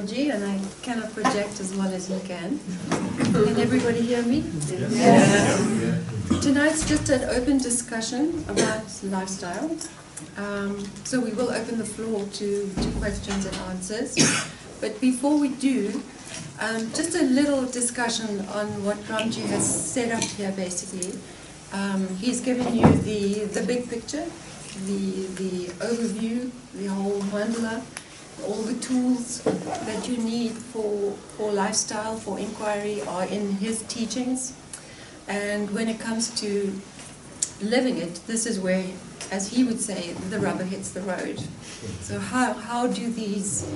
Ramji, and I cannot project as well as you can. Can everybody hear me? Yes. Tonight's just an open discussion about lifestyle. So we will open the floor to questions and answers. But before we do, just a little discussion on what Ramji has set up here, basically. He's given you the big picture, the overview, the whole mandala, all the tools that you need for lifestyle, for inquiry, are in his teachings. And when it comes to living it, this is where, as he would say, the rubber hits the road. So how do these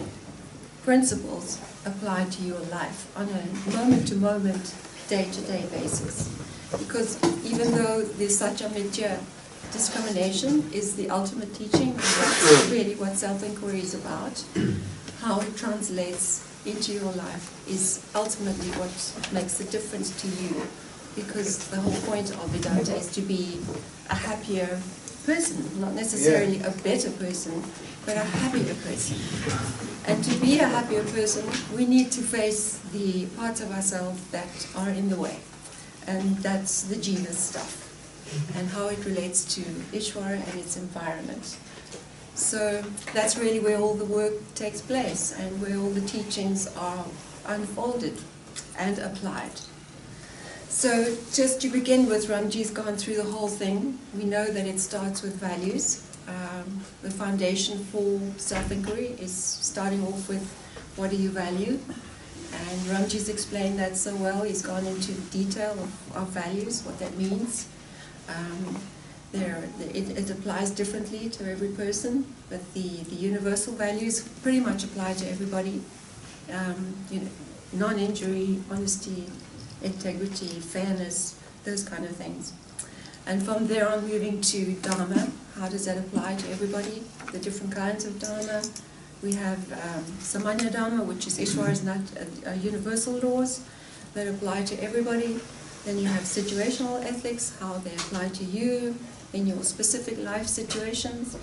principles apply to your life on a moment-to-moment, day-to-day basis? Because even though the Satyamitya discrimination is the ultimate teaching, that's really what self-inquiry is about, how it translates into your life is ultimately what makes the difference to you. Because the whole point of Vedanta is to be a happier person, not necessarily a better person, but a happier person. And to be a happier person, we need to face the parts of ourselves that are in the way. And that's the jiva stuff, and how it relates to Ishvara and its environment. So that's really where all the work takes place, and where all the teachings are unfolded and applied. So just to begin with, Ramji's gone through the whole thing. We know that it starts with values. The foundation for self-inquiry is starting off with, what do you value? And Ramji's explained that so well. He's gone into detail of values, what that means. It applies differently to every person, but the universal values pretty much apply to everybody. Non-injury, honesty, integrity, fairness, those kind of things. And from there on, moving to Dharma. How does that apply to everybody? The different kinds of Dharma. We have Samanya Dharma, which is Ishvara's universal laws that apply to everybody. Then you have situational ethics, how they apply to you in your specific life situations.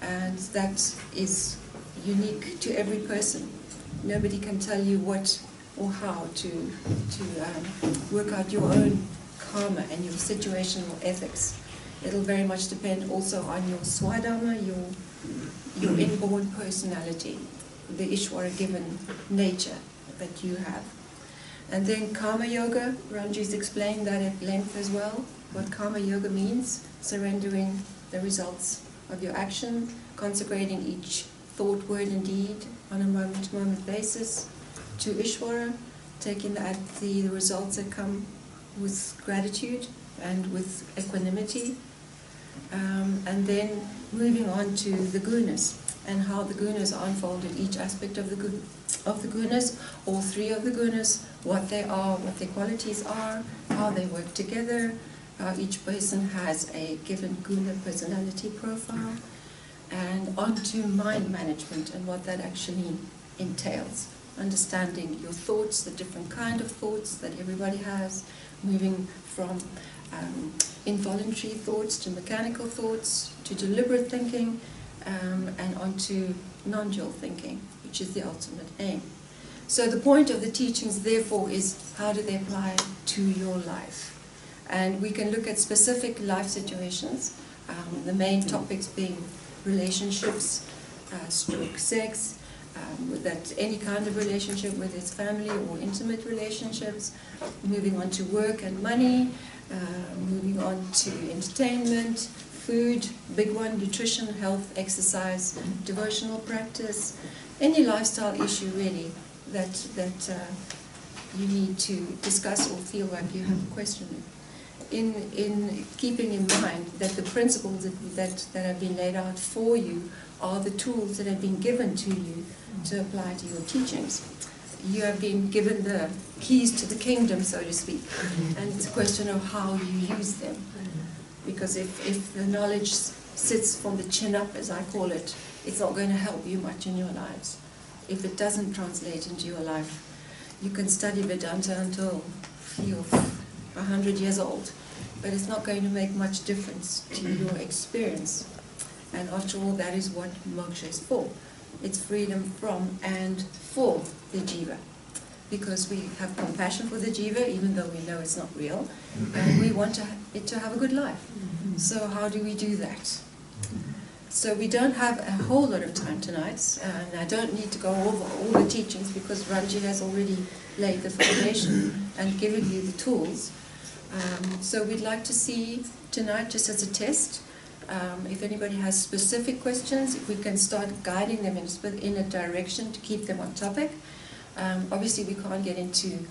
And that is unique to every person. Nobody can tell you what or how to work out your own karma and your situational ethics. It'll very much depend also on your swadharma, your inborn personality, the Ishvara given nature that you have. And then Karma Yoga, Ramji's explained that at length as well, what Karma Yoga means: surrendering the results of your action, consecrating each thought, word and deed on a moment-to-moment basis to Ishvara, taking the results that come with gratitude and with equanimity. And then moving on to the gunas, and how the gunas are unfolded, each aspect of the gunas, all three of the gunas, what they are, what their qualities are, how they work together, how each person has a given guna personality profile, and onto mind management and what that actually entails. Understanding your thoughts, the different kind of thoughts that everybody has, moving from involuntary thoughts to mechanical thoughts to deliberate thinking, and onto non-dual thinking, which is the ultimate aim. So the point of the teachings, therefore, is how do they apply to your life? And we can look at specific life situations, the main topics being relationships, stroke sex, that any kind of relationship, whether it's family or intimate relationships, moving on to work and money, moving on to entertainment, food, big one, nutrition, health, exercise, devotional practice, any lifestyle issue really that you need to discuss or feel like you have a question in keeping in mind that the principles that have been laid out for you are the tools that have been given to you to apply to your teachings. You have been given the keys to the kingdom, so to speak, and it's a question of how you use them. Because if the knowledge sits from the chin up, as I call it, it's not going to help you much in your lives. If it doesn't translate into your life, you can study Vedanta until you're 100 years old, but it's not going to make much difference to your experience. And after all, that is what moksha is for. It's freedom from and for the jiva, because we have compassion for the jiva, even though we know it's not real, and we want it to have a good life. So how do we do that? So we don't have a whole lot of time tonight, and I don't need to go over all the teachings because Ranji has already laid the foundation and given you the tools. So we'd like to see tonight, just as a test, if anybody has specific questions, if we can start guiding them in a direction to keep them on topic. Obviously we can't get into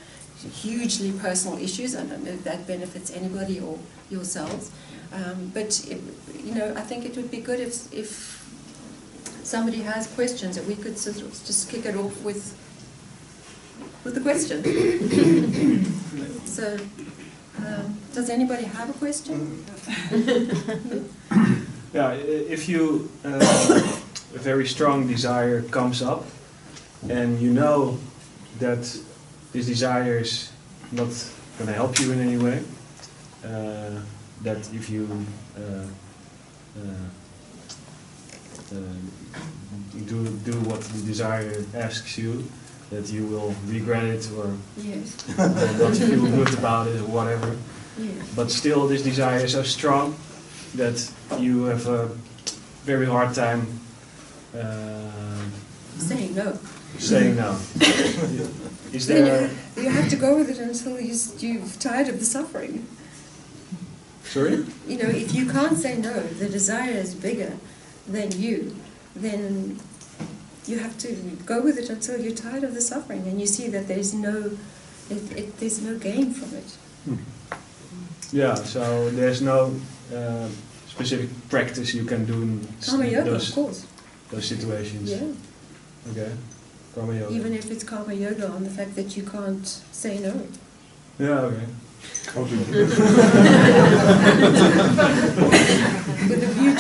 hugely personal issues. I don't know if that benefits anybody or yourselves. But I think it would be good if somebody has questions, that we could sort of just kick it off with the question. So, does anybody have a question? Yeah, if a very strong desire comes up, and you know that this desire is not going to help you in any way, that if you do what the desire asks you, that you will regret it or not feel good about it or whatever. Yes. But still this desire is so strong that you have a very hard time saying no. Saying no. Is there... You have to go with it until you're tired of the suffering. Sorry? If you can't say no, the desire is bigger than you, then you have to go with it until you're tired of the suffering and you see that there's no gain from it. Yeah, so there's no specific practice you can do in Karma yoga, of course. Those situations. Yeah. Okay. Karma yoga. Even if it's karma yoga on the fact that you can't say no. Yeah, okay. With a view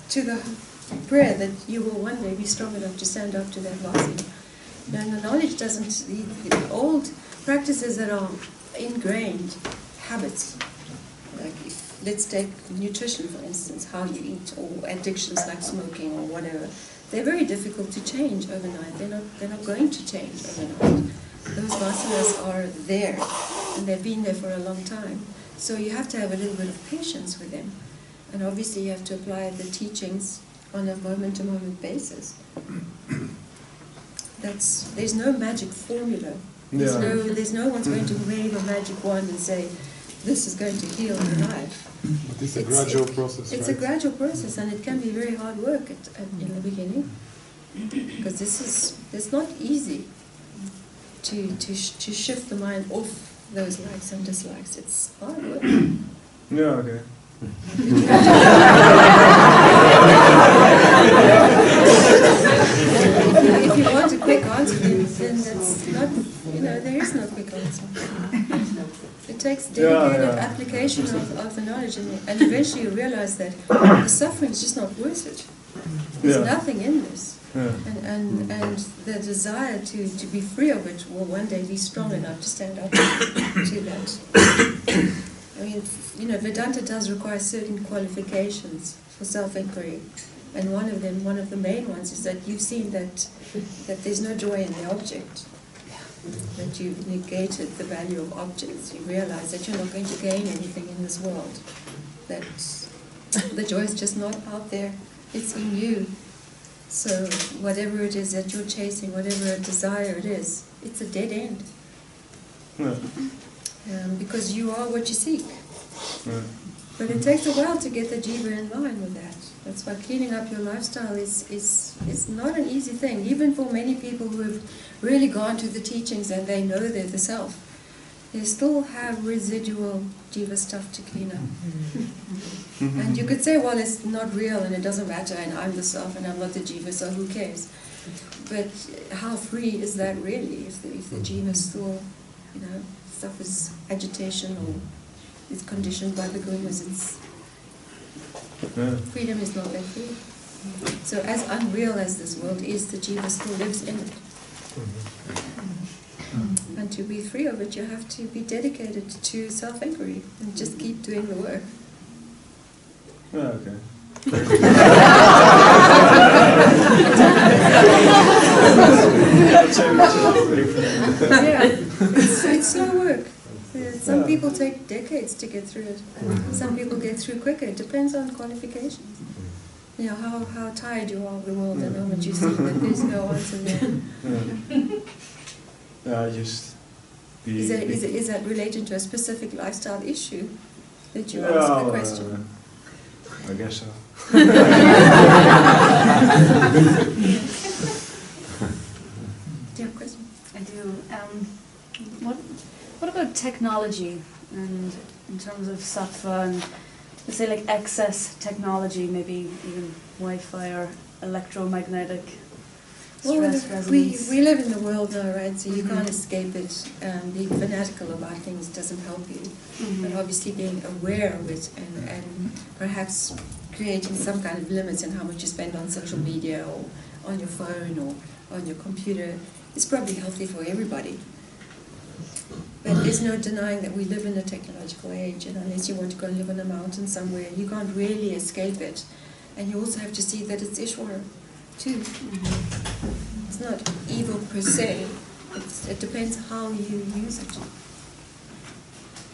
to the prayer that you will one day be strong enough to stand up to that vasi. Now, the knowledge doesn't. The old practices that are ingrained habits, like let's take nutrition for instance, how you eat, or addictions like smoking or whatever. They're very difficult to change overnight. They're not going to change overnight. Those vasanas are there, and they've been there for a long time. So you have to have a little bit of patience with them. And obviously you have to apply the teachings on a moment-to-moment basis. There's no magic formula. There's no one's going to wave a magic wand and say, this is going to heal your life. But it's a gradual process, It's right? a gradual process, and it can be very hard work in the beginning. Because it's not easy to shift the mind off those likes and dislikes. It's hard work. Yeah, okay. If you want a quick answer, then that's not, there is no quick answer. It takes dedicated application of the knowledge, and eventually you realize that the suffering is just not worth it. There's nothing in this. Yeah. And the desire to be free of it will one day be strong enough to stand up to that. I mean, Vedanta does require certain qualifications for self-inquiry, and one of the main ones is that you've seen that there's no joy in the object, that you've negated the value of objects. You realize that you're not going to gain anything in this world, that the joy is just not out there, it's in you. So whatever it is that you're chasing, whatever desire it is, it's a dead end. Yeah. Because you are what you seek. Yeah. But it takes a while to get the jiva in line with that. That's why cleaning up your lifestyle is not an easy thing. Even for many people who have really gone to the teachings and they know they're the self, they still have residual jiva stuff to clean up. And you could say, well, it's not real and it doesn't matter, and I'm the self and I'm not the jiva, so who cares? But how free is that really if the jiva still, suffers agitation or is conditioned by the gunas? Freedom is not that free. So as unreal as this world is, the jiva still lives in it. And to be free of it, you have to be dedicated to self-inquiry and just keep doing the work. Okay. It's slow work. Some people take decades to get through it. Some people get through quicker. It depends on qualifications. You know, how tired you are of the world and how much you see that there's no answer there. Just Is that related to a specific lifestyle issue that you ask the question? I guess so. Do you have a question? I do. What about technology, and in terms of sattva and, let's say, like excess technology, maybe even Wi-Fi or electromagnetic stress resonance? We live in the world now, right? So you can't escape it. Being fanatical about things doesn't help you. But obviously being aware of it and perhaps creating some kind of limits in how much you spend on social media or on your phone or on your computer is probably healthy for everybody. But there's no denying that we live in a technological age, and unless you want to go and live on a mountain somewhere, you can't really escape it. And you also have to see that it's Ishwara too. It's not evil per se. It depends how you use it.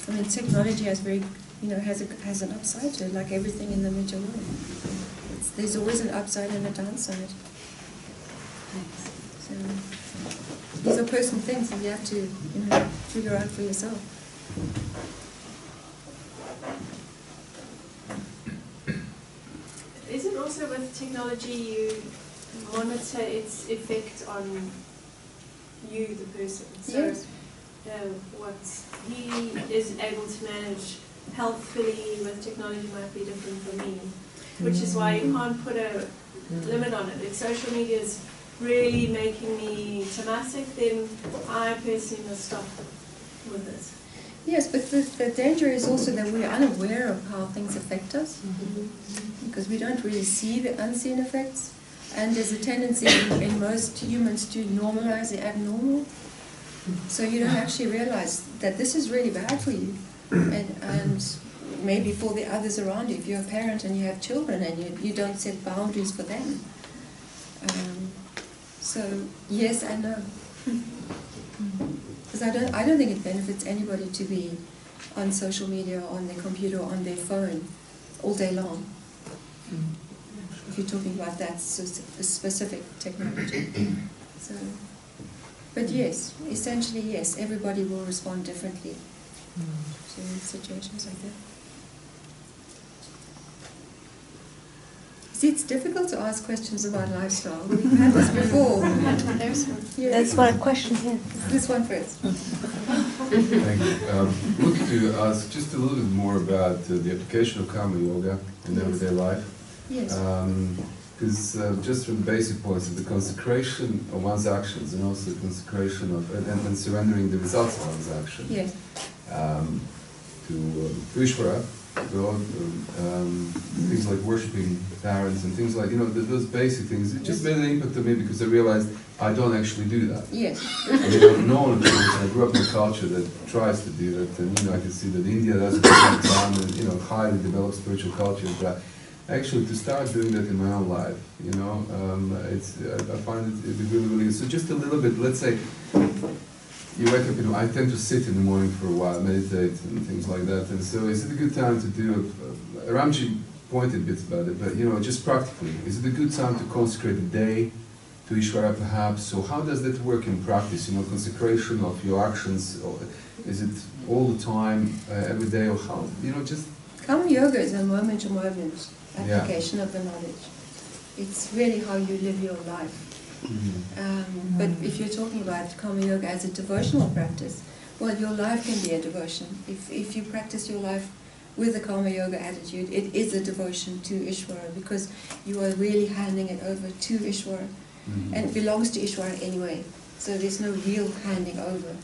I mean, technology has has an upside to it, like everything in the material world. There's always an upside and a downside. So these are personal things that you have to, figure out for yourself. Isn't also with technology you monitor its effect on you, the person? So Yes. What he is able to manage healthfully with technology might be different for me, which is why you can't put a limit on it. If social media is really making me traumatic, then I personally must stop with it. Yes, but the danger is also that we're unaware of how things affect us, because we don't really see the unseen effects, and there's a tendency in most humans to normalize the abnormal. So you don't actually realize that this is really bad for you, and maybe for the others around you. If you're a parent and you have children and you don't set boundaries for them. So yes and no. Because I don't think it benefits anybody to be on social media, on their computer, or on their phone all day long. If you're talking about that specific technology. So, but yes, essentially yes, everybody will respond differently to situations like that. See, it's difficult to ask questions about lifestyle. We've had this before. There's one. Yeah. There's one question here. This one first. Thank you. I'd like to ask just a little bit more about the application of karma yoga in everyday life. Yes. Because just from the basic points of the consecration of one's actions and also the consecration of and surrendering the results of one's actions Yes. To Ishvara, God, things like worshipping parents and things like, those basic things. It just made an impact on me because I realized I don't actually do that. Yes. No one does, and I grew up in a culture that tries to do that, and I can see that India does it all the time, and highly developed spiritual culture. But actually, to start doing that in my own life, I find it really, really good. So just a little bit, let's say, you wake up, I tend to sit in the morning for a while, meditate and things like that, and so is it a good time to do, Ramji pointed bits about it, but just practically, is it a good time to consecrate a day to Ishvara perhaps? So how does that work in practice, consecration of your actions, or is it all the time, every day, or how, just... Karma yoga is a moment-to-moment application of the knowledge. It's really how you live your life. But if you're talking about karma yoga as a devotional practice, well, your life can be a devotion. If you practice your life with a karma yoga attitude, it is a devotion to Ishvara, because you are really handing it over to Ishvara. And it belongs to Ishvara anyway, so there's no real handing over.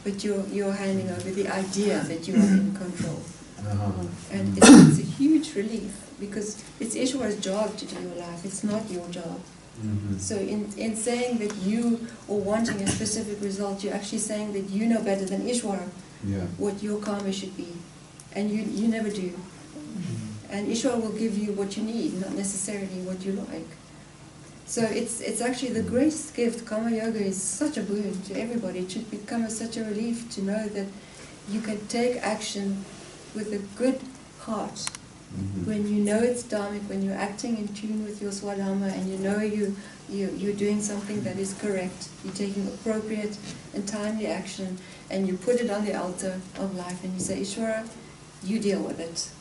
But you're handing over the idea that you are in control. And it's a huge relief, because it's Ishvara's job to do your life, it's not your job. So in saying that you are wanting a specific result, you're actually saying that you know better than Ishvara what your karma should be. And you never do. And Ishvara will give you what you need, not necessarily what you like. So it's actually the greatest gift. Karma Yoga is such a boon to everybody. It should become such a relief to know that you can take action with a good heart. When you know it's dharmic, when you're acting in tune with your swadharma, and you know you're doing something that is correct, you're taking appropriate and timely action, and you put it on the altar of life, and you say, Ishvara, you deal with it.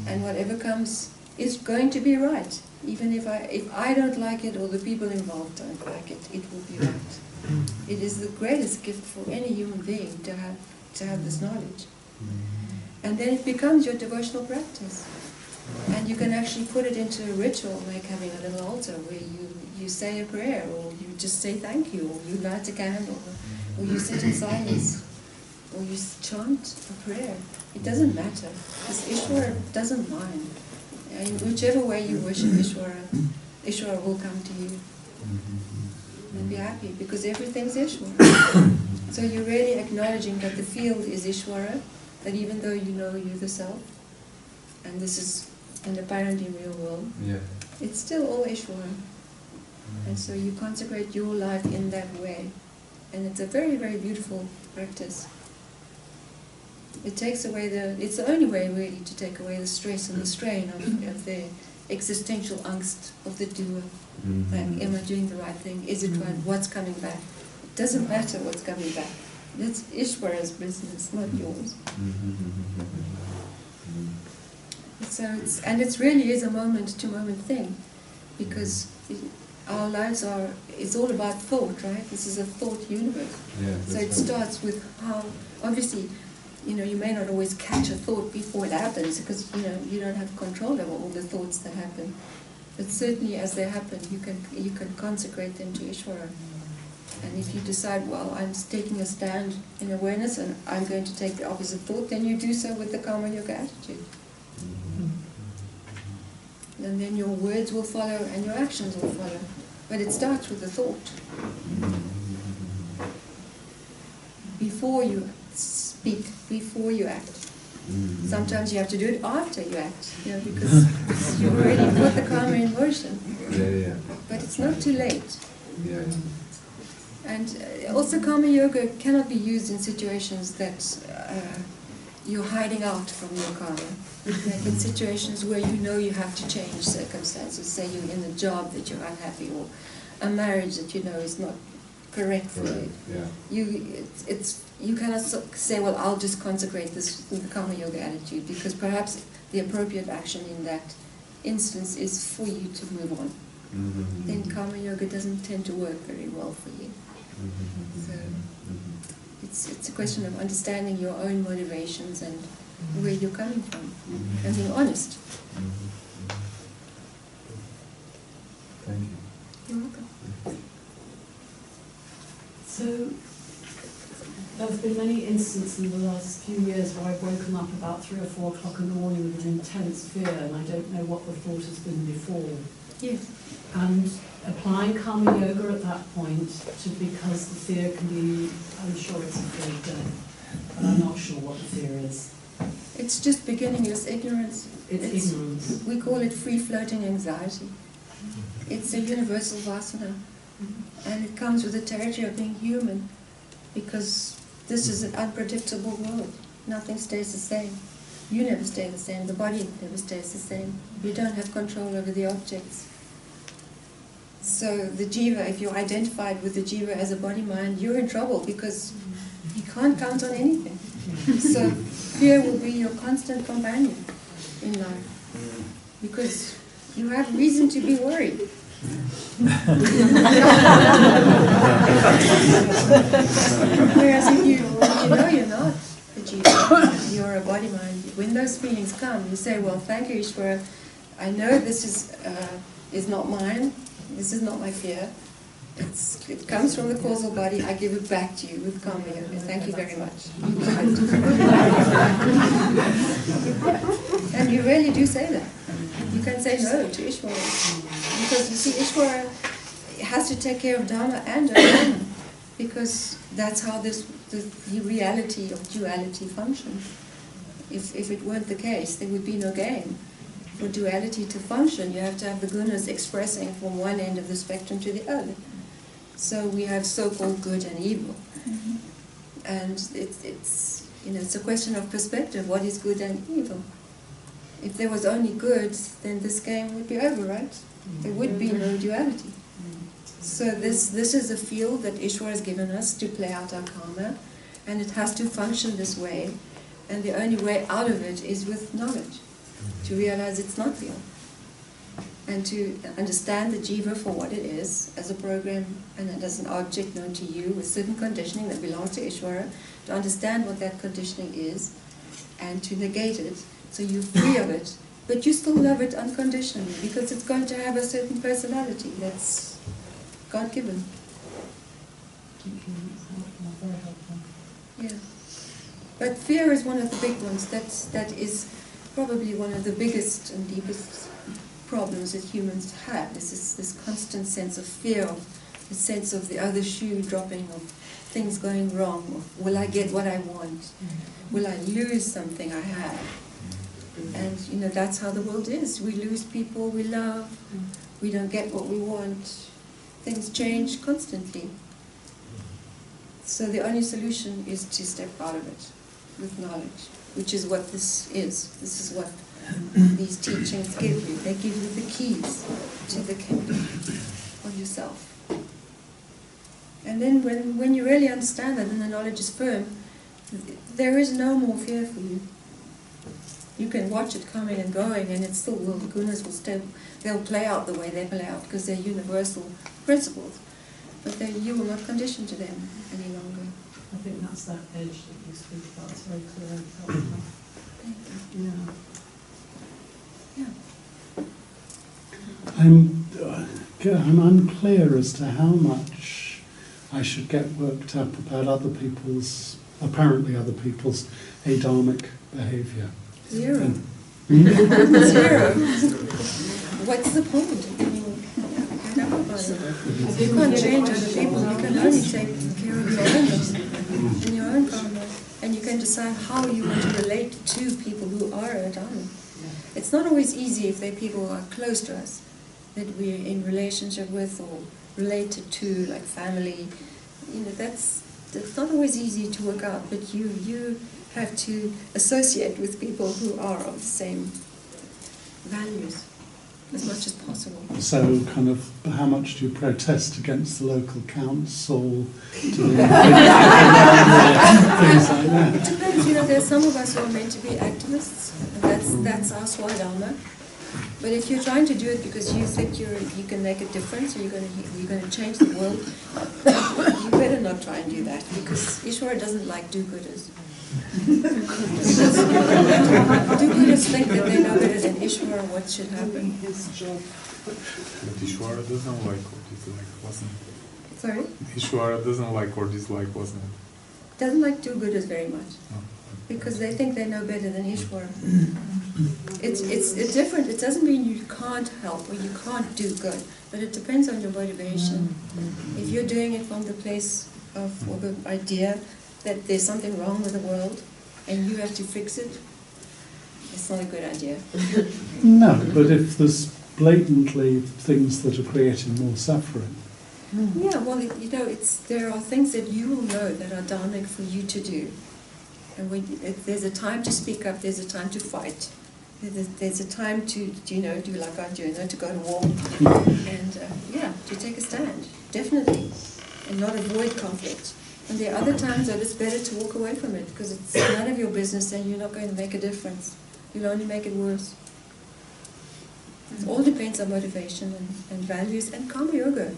And whatever comes is going to be right. Even if I don't like it, or the people involved don't like it, it will be right. It is the greatest gift for any human being to have this knowledge. And then it becomes your devotional practice. And you can actually put it into a ritual, like having a little altar where you say a prayer, or you just say thank you, or you light a candle, or you sit in silence, or you chant a prayer. It doesn't matter, because Ishvara doesn't mind. In whichever way you worship Ishvara will come to you and be happy, because everything's Ishvara. So you're really acknowledging that the field is Ishvara, that even though you know you're the self, and this is an apparently real world, it's still all Ishvara. And so you consecrate your life in that way. And it's a very, very beautiful practice. It takes away it's the only way really to take away the stress and the strain of the existential angst of the doer. Like, am I doing the right thing? Is it right? What's coming back? It doesn't matter what's coming back. That's Ishvara's business, not yours. So it really is a moment-to-moment thing, because our lives it's all about thought, right? This is a thought universe. So it starts with how, obviously, you may not always catch a thought before it happens, because you don't have control over all the thoughts that happen. But certainly as they happen, you can consecrate them to Ishvara. And if you decide, well, I'm taking a stand in awareness and I'm going to take the opposite thought, then you do so with the Karma Yoga attitude. And then your words will follow and your actions will follow. But it starts with the thought. Before you speak, before you act. Sometimes you have to do it after you act, because you already put the karma in motion. But it's not too late. And also Karma Yoga cannot be used in situations that you're hiding out from your karma. Like in situations where you have to change circumstances, say you're in a job that you're unhappy, or a marriage that is not correct for you. You cannot say, well, I'll just consecrate this with the Karma Yoga attitude, because perhaps the appropriate action in that instance is for you to move on. Then Karma Yoga doesn't tend to work very well for you. So it's a question of understanding your own motivations and where you're coming from, and being honest. Thank you. You're welcome. So, there have been many instances in the last few years where I've woken up about 3 or 4 o'clock in the morning with an intense fear, and I don't know what the thought has been before. Yes. And applying Karma Yoga at that point, because the fear can be, I'm sure it's a fear of death, but I'm not sure what the fear is. It's just beginningless ignorance. It's ignorance. We call it free-floating anxiety. It's a universal vasana. And it comes with the territory of being human, because this is an unpredictable world. Nothing stays the same. You never stay the same. The body never stays the same. You don't have control over the objects. So the jiva, if you're identified with the jiva as a body-mind, you're in trouble, because you can't count on anything. So fear will be your constant companion in life, because you have reason to be worried. Whereas if you know you're not the jiva, you're a body-mind, when those feelings come, you say, well, thank you, Ishvara, I know this is not mine, this is not my fear. It comes from the causal body. I give it back to you with Karma Yoga. Thank you very much. And you really do say that. You can say no to Ishvara, because you see, Ishvara has to take care of Dharma and Dharma, because that's how the reality of duality functions. If it weren't the case, there would be no game. for duality to function, you have to have the gunas expressing from one end of the spectrum to the other. So we have so-called good and evil. And it's a question of perspective. What is good and evil? If there was only good, then this game would be over, right? There would be no duality. So this is a field that Ishwar has given us to play out our karma, and it has to function this way. And the only way out of it is with knowledge, to realize it's not real, and to understand the jiva for what it is, as a program and as an object known to you with certain conditioning that belongs to Ishvara, to understand what that conditioning is, and to negate it, so you're free of it, but you still love it unconditionally, because it's going to have a certain personality that's God-given. Thank you. That's very helpful. Yeah. But fear is one of the big ones. That is probably one of the biggest and deepest problems that humans have. Is this constant sense of fear, the sense of the other shoe dropping, of things going wrong, of will I get what I want? Will I lose something I have? And that's how the world is. We lose people we love. We don't get what we want. Things change constantly. So the only solution is to step out of it with knowledge, which is what this is. This is what these teachings give you. They give you the keys to the kingdom of yourself. And then when you really understand that and the knowledge is firm, there is no more fear for you. You can watch it coming and going, and it still will. The gunas will still, they'll play out the way they play out, because they're universal principles. But you will not condition to them any longer. I think that's that edge that you speak about. It's very clear and helpful. Thank you. Yeah. I'm unclear as to how much I should get worked up about apparently other people's adharmic behaviour. Zero. Hmm? Zero. What's the point? I mean, get up about it. You can't change other people. You can only take care of your own and your own karma. And you can decide how you want to relate to people who are adharmic. It's not always easy if they're people who are close to us, that we're in relationship with or related to, like family. That's not always easy to work out, but you have to associate with people who are of the same values as much as possible. So, kind of, how much do you protest against the local council? Things like that. It depends. There's some of us who are meant to be activists, and that's our swadharma. But if you're trying to do it because you think you can make a difference, or you're going to change the world, you better not try and do that, because Ishvara doesn't like do-gooders. Do-gooders think that they know better than Ishvara what should happen. But Ishvara doesn't like or dislike, wasn't it? Sorry? Ishvara doesn't like or dislike, wasn't it? Doesn't like do-gooders very much, No. because they think they know better than Ishvara. It's different. It doesn't mean you can't help or you can't do good, but it depends on your motivation. If you're doing it from the place of or the idea that there's something wrong with the world and you have to fix it, it's not a good idea. No, but if there's blatantly things that are creating more suffering. Yeah, well, there are things that you will know that are dharmic for you to do. And if there's a time to speak up, there's a time to fight. There's a time to, do like I do, to go to war. And, to take a stand, definitely. And not avoid conflict. And there are other times that it's better to walk away from it, because it's none of your business and you're not going to make a difference. You'll only make it worse. It all depends on motivation and values and karma yoga.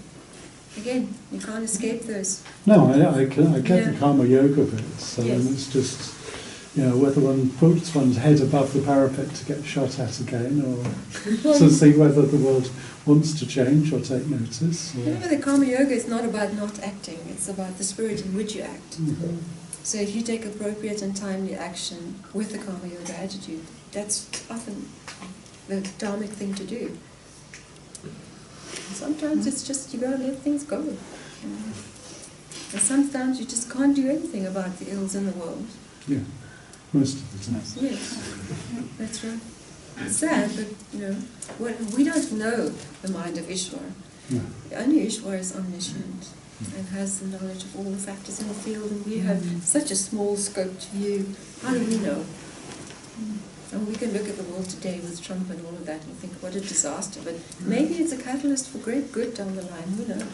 Again, you can't escape those. No, I get the karma yoga bit. So Yes. it's just, whether one puts one's head above the parapet to get shot at again, or to see whether the world wants to change or take notice. Or, Remember, the karma yoga is not about not acting, it's about the spirit in which you act. So if you take appropriate and timely action with the karma yoga attitude, that's often the dharmic thing to do. And sometimes it's just you gotta let things go. And sometimes you just can't do anything about the ills in the world. yeah, most of the time. Yes, that's right. It's sad, but we don't know the mind of Ishwar. No. Only Ishwar is omniscient and has the knowledge of all the factors in the field, and we have such a small scoped view. How do we know? And we can look at the world today with Trump and all of that and think, what a disaster. But maybe it's a catalyst for great good down the line. Who knows?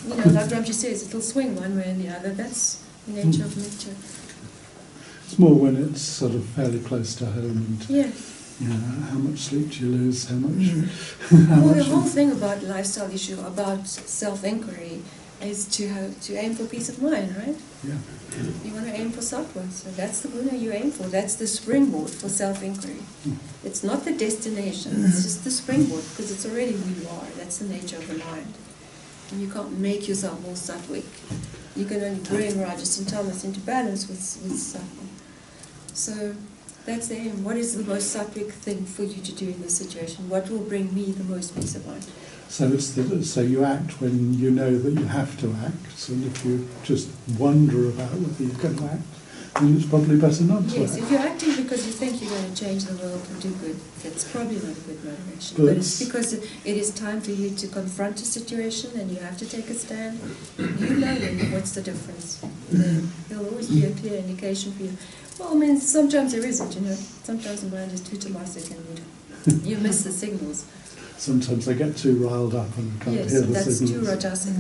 Like Ramji says, it'll swing one way or the other. That's the nature of nature. It's more when it's sort of fairly close to home and how much sleep do you lose, how much... The whole thing about lifestyle issue, about self-inquiry, is to aim for peace of mind, right? Yeah. You want to aim for sattva, so that's the guna you aim for. That's the springboard for self-inquiry. It's not the destination, it's just the springboard, because it's already who you are. That's the nature of the mind. And you can't make yourself more sattvic. You can only bring rajas and tamas into balance with sattva. So that's the aim. What is the most sattvic thing for you to do in this situation? What will bring me the most peace of mind? So so you act when you know that you have to act, and if you just wonder about whether you're going to act, then it's probably better not to Yes, act. if you're acting because you think you're going to change the world and do good, that's probably not a good motivation. But it's because it is time for you to confront a situation and you have to take a stand. You know what's the difference. There'll always be a clear indication for you. Well, I mean, sometimes there isn't, Sometimes the mind is too tamasic and you miss the signals. Sometimes I get too riled up and can't hear the signals. Yes, that's too rajasic.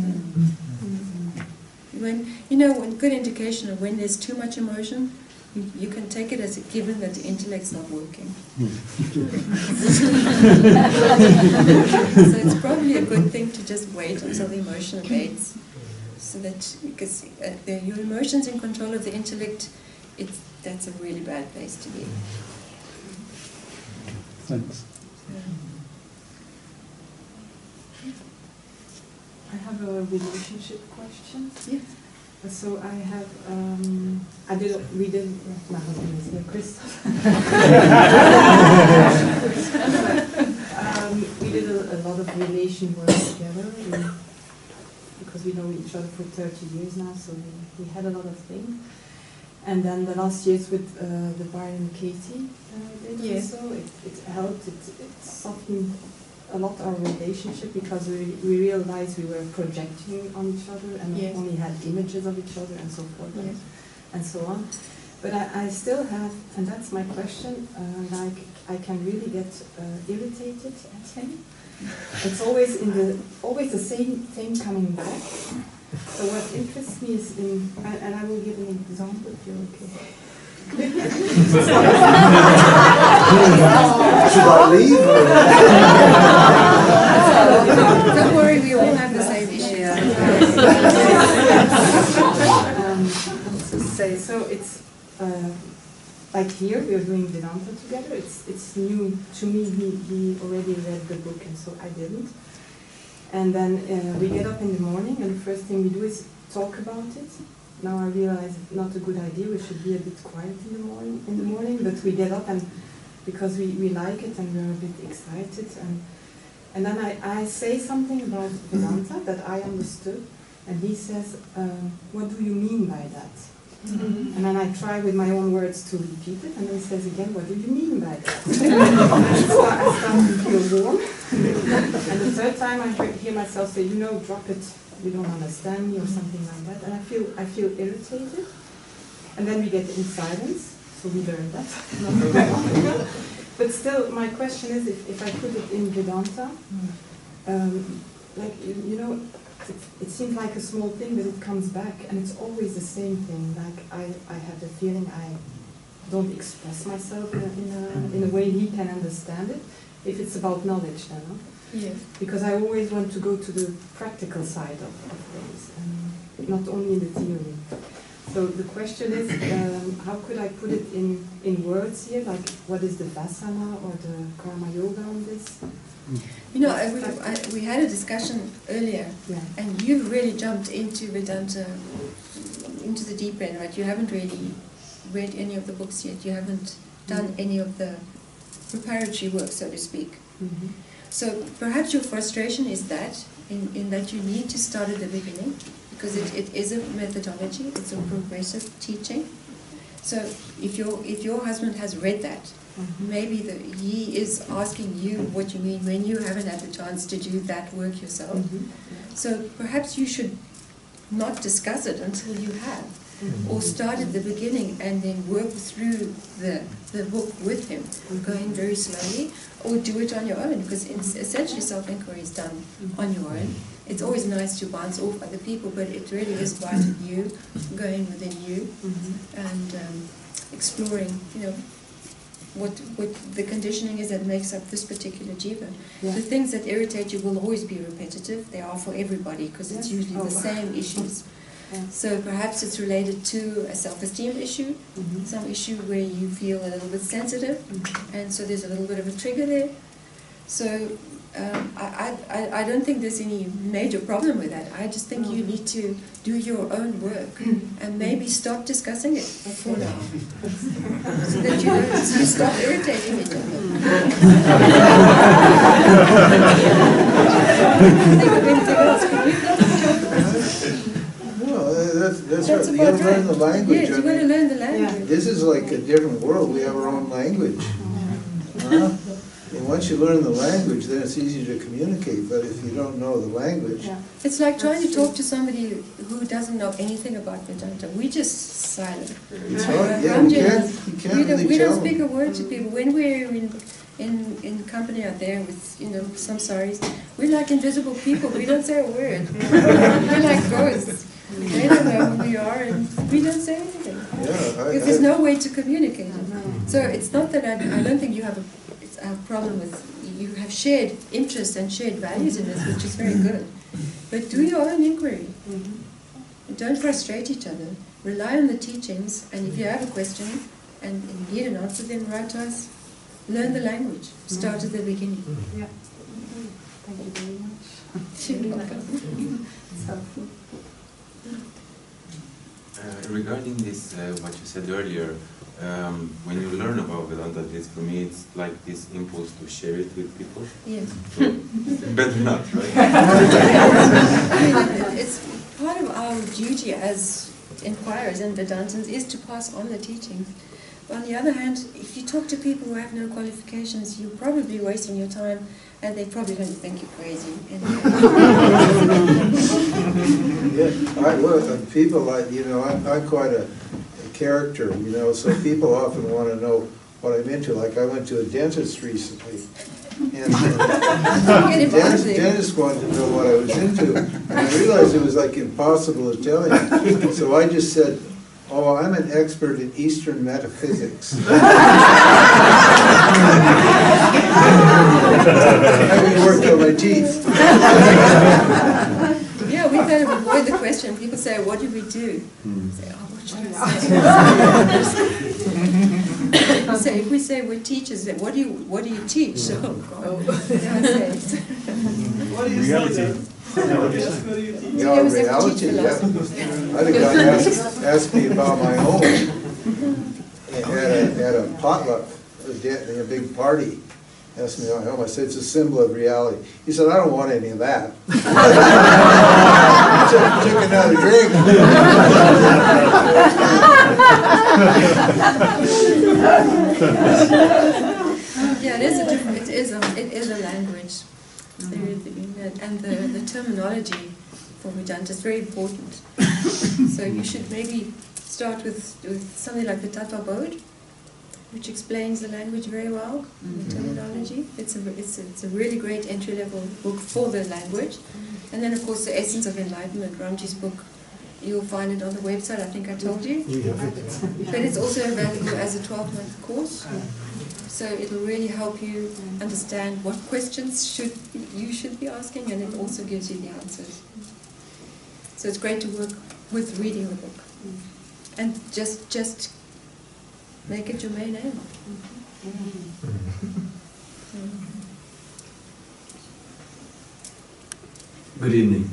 When good indication of when there's too much emotion, you can take it as a given that the intellect's not working. So it's probably a good thing to just wait until the emotion abates, so that because your emotions in control of the intellect, that's a really bad place to be. Thanks. I have a relationship question. Yeah. So I have, we did, my husband is here, Christoph. We did a lot of relation work together because we know each other for 30 years now, so we had a lot of things. And then the last years with the Brian and Katie did also, it helped, it softened a lot our relationship because we realized we were projecting on each other and only had images of each other and so forth and so on. But I still have, and that's my question, I can really get irritated at him. It's always always the same thing coming back. So what interests me is and I will give an example if you're okay. Should I leave? Don't worry, we all have the same issue. So it's like here we are doing Vedanta together. It's new to me. He already read the book, and so I didn't. And then we get up in the morning, and the first thing we do is talk about it. Now I realize it's not a good idea. We should be a bit quiet in the morning. But we get up, and because we like it and we're a bit excited, and then I say something about Vedanta that I understood, and he says, "What do you mean by that?" And then I try with my own words to repeat it, and then he says again, "What do you mean by that?" I start to feel warm. And the third time I hear myself say, "Drop it, you don't understand me," or something like that. And I feel irritated. And then we get in silence, so we learn that. But still, my question is, if I put it in Vedanta, it seems like a small thing, but it comes back, and it's always the same thing. Like I have the feeling I don't express myself in a way he can understand it. If it's about knowledge, then, no? Yes. Because I always want to go to the practical side of things, and not only in the theory. So the question is, how could I put it in words here? Like, what is the Vasana or the Karma Yoga on this? We had a discussion earlier, and you've really jumped into Vedanta, into the deep end, right? You haven't really read any of the books yet. You haven't done any of the preparatory work, so to speak. Mm-hmm. So perhaps your frustration is that, in that you need to start at the beginning, because it is a methodology, it's a progressive teaching. So if your husband has read that, maybe he is asking you what you mean when you haven't had the chance to do that work yourself. So perhaps you should not discuss it until you have, or start at the beginning and then work through the book with him, going very slowly, or do it on your own, because it's essentially self-inquiry is done on your own. It's always nice to bounce off other people, but it really is about you, going within you, and exploring, what the conditioning is that makes up this particular jiva. Yeah. The things that irritate you will always be repetitive. They are for everybody, because it's usually the same issues. Yeah. So perhaps it's related to a self-esteem issue, some issue where you feel a little bit sensitive, and so there's a little bit of a trigger there. So I don't think there's any major problem with that. I just think you need to do your own work and maybe stop discussing it for now, so that you stop irritating each other. Think of anything else, can you? That's right. You gotta learn the language. Yes, you gotta learn the language. This is like a different world. We have our own language. And once you learn the language, then it's easy to communicate. But if you don't know the language, It's like trying to talk to somebody who doesn't know anything about Vedanta. We just silent. it's hard. Yeah, you can't really we tell don't speak a them. word to people. When we're in company out there with some saris, we're like invisible people. We don't say a word. We're like ghosts. They don't know who we are, and we don't say anything. Because there's no way to communicate it. So it's not that I don't think you have a problem with, you have shared interests and shared values in this, which is very good. But do your own inquiry. Don't frustrate each other. Rely on the teachings, and if you have a question and you need an answer, then write to us. Learn the language. Start at the beginning. Yeah. Thank you very much. You're welcome. It's helpful. Regarding this, what you said earlier, when you learn about Vedanta, this for me it's like this impulse to share it with people. Yes. So, better not, right? It's part of our duty as inquirers and Vedantins is to pass on the teachings. But on the other hand, if you talk to people who have no qualifications, you're probably wasting your time, and they're probably going to think you're crazy. People like, I'm quite a character, so people often want to know what I'm into. Like I went to a dentist recently, and the dentist wanted to know what I was into, and I realized it was like impossible to tell him. So I just said, "Oh, I'm an expert in Eastern metaphysics." Having worked on my teeth. Yeah, we kind of avoid the question. People say, "What do we do?" Say, "Oh, what should I say?" If we say we're teachers, then what do you teach? So, Reality. Yeah, reality, yeah. I had a guy ask me about my home at a potluck, a big party. Asked me about my home. I said, it's a symbol of reality. He said, I don't want any of that. Took another drink. Yeah, it is a different. It is a language. And the terminology for Vedanta is very important. So you should maybe start with something like the Tattva Bodh, which explains the language very well, the terminology. It's a really great entry-level book for the language. And then, of course, the Essence of Enlightenment, Ramji's book. You'll find it on the website, I think I told you. But it's also available as a 12-month course. So it'll really help you understand what questions you should be asking, and it also gives you the answers. So it's great to work with reading the book. And just make it your main aim. Good evening.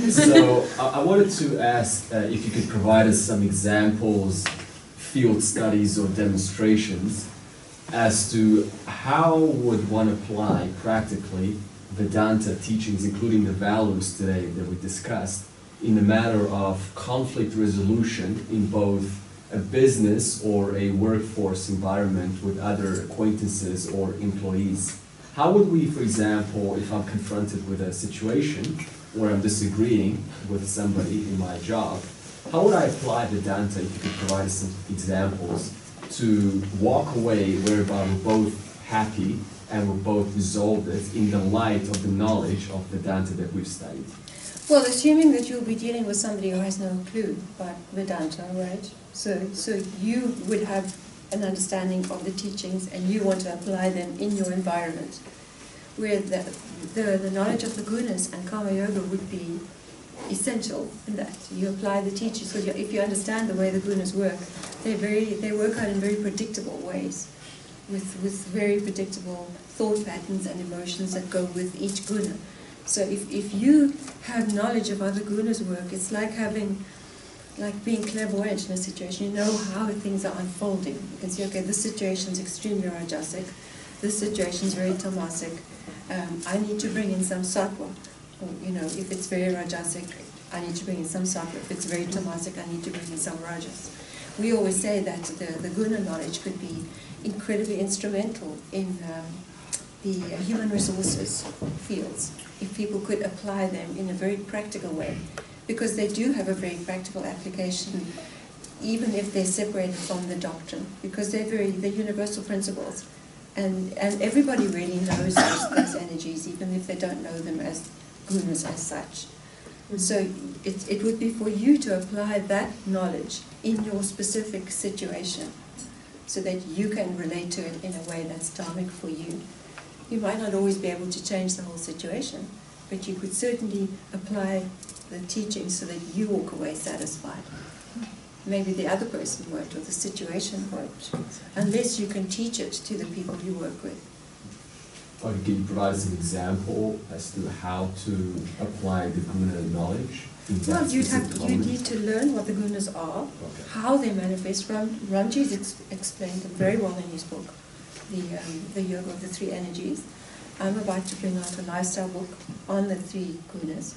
So I wanted to ask if you could provide us some examples, field studies or demonstrations as to how would one apply practically Vedanta teachings, including the values today that we discussed, in the matter of conflict resolution in both a business or a workforce environment with other acquaintances or employees. How would we, for example, if I'm confronted with a situation where I'm disagreeing with somebody in my job, how would I apply Vedanta, if you could provide us some examples, to walk away whereby we're both happy and we're both resolved it in the light of the knowledge of Vedanta that we've studied? Well, assuming that you'll be dealing with somebody who has no clue about Vedanta, right? So you would have an understanding of the teachings and you want to apply them in your environment, where the knowledge of the gunas and karma yoga would be essential in that. You apply the teachings, because if you understand the way the gunas work, they work out in very predictable ways, with very predictable thought patterns and emotions that go with each guna. So if you have knowledge of how the gunas work, it's like being clairvoyant in a situation. You know how things are unfolding. You can see, okay, this situation is extremely rajasic, this situation is very tamasic. I need to bring in some sattva. Or, if it's very rajasic, I need to bring in some sattva. If it's very tamasic, I need to bring in some rajas. We always say that the guna knowledge could be incredibly instrumental in the human resources fields, if people could apply them in a very practical way, because they do have a very practical application, even if they're separated from the doctrine, because they're universal principles, and everybody really knows those energies, even if they don't know them as gunas as such. So it would be for you to apply that knowledge in your specific situation, so that you can relate to it in a way that's dharmic for you. You might not always be able to change the whole situation, but you could certainly apply the teaching so that you walk away satisfied. Maybe the other person won't, or the situation won't, unless you can teach it to the people you work with. Or can you provide us an example as to how to apply the guna knowledge? Well, you need to learn what the gunas are, how they manifest. Ramji's explained them very well in his book, the Yoga of the Three Energies. I'm about to bring out a lifestyle book on the three gunas.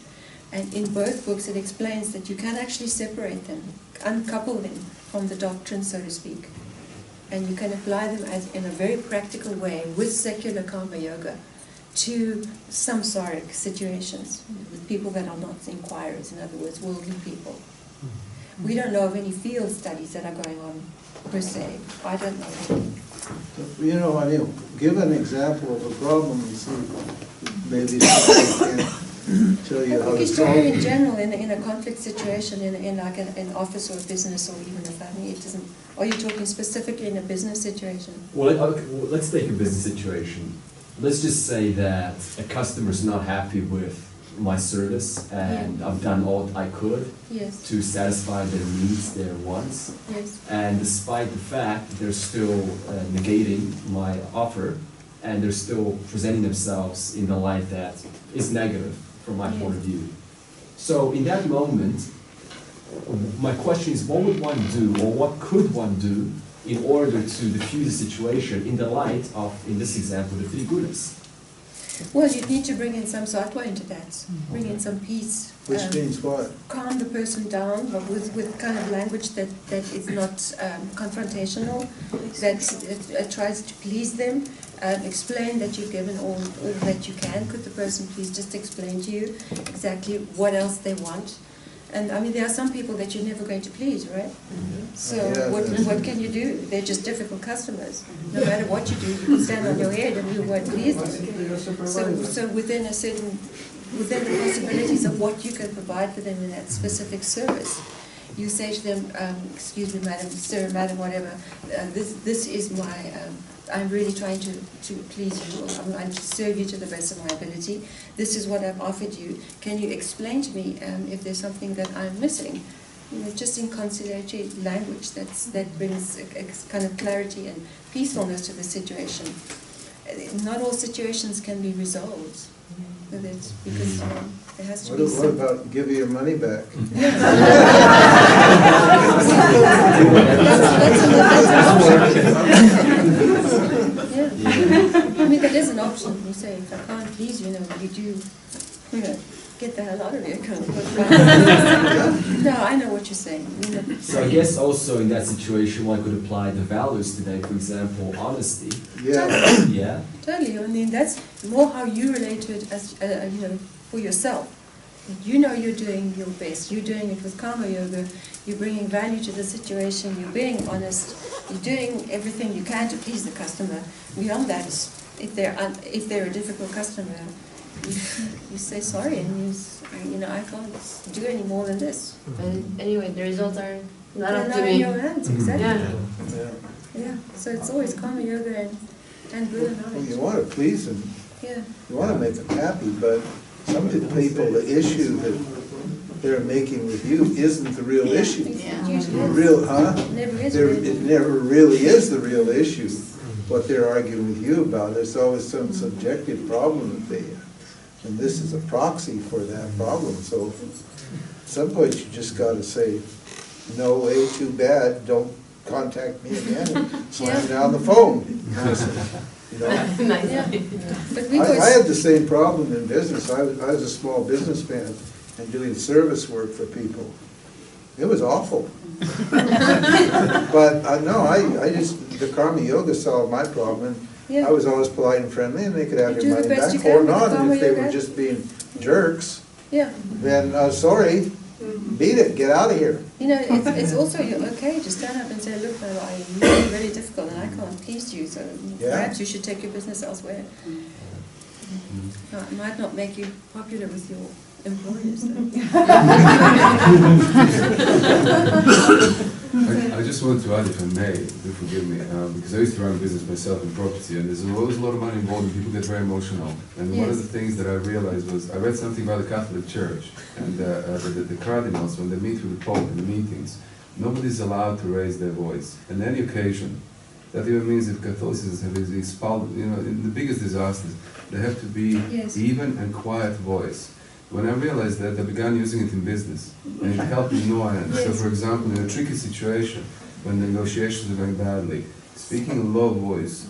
And in both books it explains that you can actually separate them, uncouple them from the doctrine, so to speak. And you can apply them in a very practical way with secular karma yoga to samsaric situations, with people that are not inquirers, in other words, worldly people. We don't know of any field studies that are going on per se. I don't know of any. Give an example of a problem and see maybe somebody can tell you how to solve it. In general, in a conflict situation, in like an office or a business or even a family, it doesn't. Are you talking specifically in a business situation? Well, let's take a business situation. Let's just say that a customer is not happy with my service, and I've done all I could to satisfy their needs, their wants. And despite the fact that they're still negating my offer, and they're still presenting themselves in the light that is negative from my point of view. So in that moment, my question is, what would one do, or what could one do in order to diffuse the situation in the light of, in this example, the three gunas? Well, you need to bring in some sattva into that. Bring in some peace. Which means what? Calm the person down, but with kind of language that is not confrontational, that tries to please them. Explain that you've given all that you can. Could the person please just explain to you exactly what else they want? And I mean, there are some people that you're never going to please, right? So what can you do? They're just difficult customers. No matter what you do, you can stand on your head and you won't please them. So within the possibilities of what you can provide for them in that specific service, you say to them, excuse me, madam, sir, madam, whatever, this is my, I'm really trying to please you, or I'm trying to serve you to the best of my ability. This is what I've offered you. Can you explain to me if there's something that I'm missing? Just in conciliatory language that brings a kind of clarity and peacefulness to the situation. Not all situations can be resolved with it, because there has to be What about give you your money back? I mean, that is an option. You say, if I can't please you, you do, get the hell out of here. No, I know what you're saying. So guess also in that situation one could apply the values today, for example, honesty. Yeah. Yeah. Totally. I mean, that's more how you relate to it as, for yourself. You know you're doing your best. You're doing it with karma yoga. You're bringing value to the situation. You're being honest. You're doing everything you can to please the customer. Beyond that, if they're a difficult customer, you say sorry and I can't do any more than this. And anyway, the results are not They're up not to in me. your hands, exactly. Yeah. Yeah. So it's always karma yoga and Buddha Well, knowledge. you want to please them. Yeah. You want to make them happy, but some of the people, the issue that they're making with you isn't the real issue. The real, Never is It never really is the real issue, what they're arguing with you about. There's always some subjective problem that they have. And this is a proxy for that problem. So at some point you just got to say, no way, too bad, don't contact me again, and slam down the phone. You know? Yeah. But I had the same problem in business. I was a small businessman and doing service work for people. It was awful. But I just, the karma yoga solved my problem. And I was always polite and friendly, and they could have your money back or not. And if they were just being jerks, then sorry, beat it, get out of here. It's also okay to stand up and say, look, I'm really, really difficult and I can't please you, so perhaps you should take your business elsewhere. It might not make you popular with your employers. I just wanted to add, if I may, do forgive me, because I used to run a business myself in property, and there's always a lot of money involved, and people get very emotional. And one of the things that I realized was, I read something about the Catholic Church, and the cardinals, when they meet with the Pope in the meetings, nobody's allowed to raise their voice. On any occasion, that even means if Catholicism is expelled, in the biggest disasters, there have to be even and quiet voice. When I realized that, I began using it in business, and it helped me no end. So, for example, in a tricky situation, when the negotiations are going badly, speaking in a low voice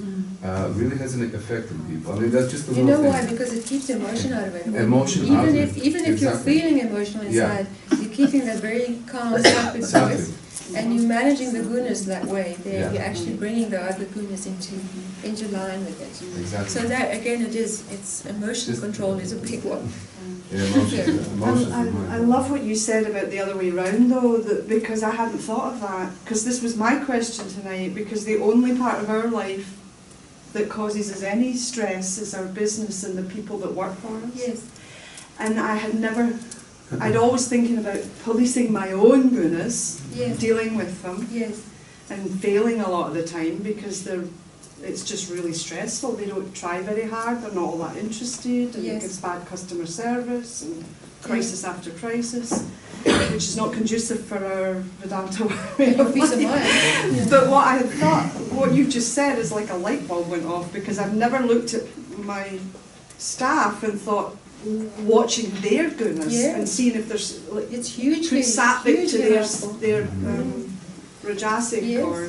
really has an effect on people. I mean, that's just a little thing. You know why? Because it keeps emotion out of it. Emotion out of it. Even if you're feeling emotional inside, you're keeping that very calm, separate voice. And you're managing the gunas that way. You're actually bringing the other gunas into line with it. Exactly. So that, again, it's emotion control is a big one. I love what you said about the other way around, though, because I hadn't thought of that. Because this was my question tonight, because the only part of our life that causes us any stress is our business and the people that work for us. Yes. And I'd always thinking about policing my own gunas, dealing with them, and failing a lot of the time because it's just really stressful. They don't try very hard, they're not all that interested, and it gives bad customer service and crisis after crisis, which is not conducive for our Vedanta way of life. But what I had thought, what you just said is like a light bulb went off, because I've never looked at my staff and thought, watching their gunas and seeing if there's it's hugely sattvic to their rajasic or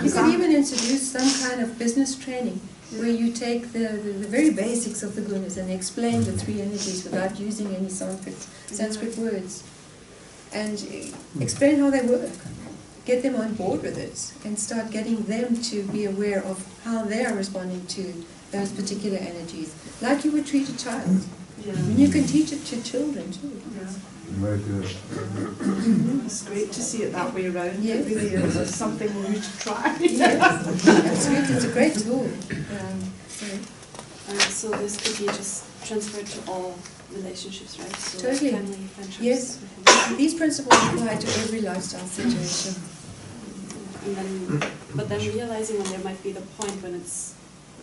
you can even introduce some kind of business training where you take the very basics of the gunas and explain the three energies without using any Sanskrit words, and explain how they work. Get them on board with it and start getting them to be aware of how they are responding to those particular energies, like you would treat a child. And you can teach it to children too. Very good. It's great to see it that way around. It really is. It's something we should try. Absolutely, it's a great tool. So this could be just transferred to all relationships, right? So Totally. family, friendships. Yes. These principles apply to every lifestyle situation. But then realizing when there might be the point when it's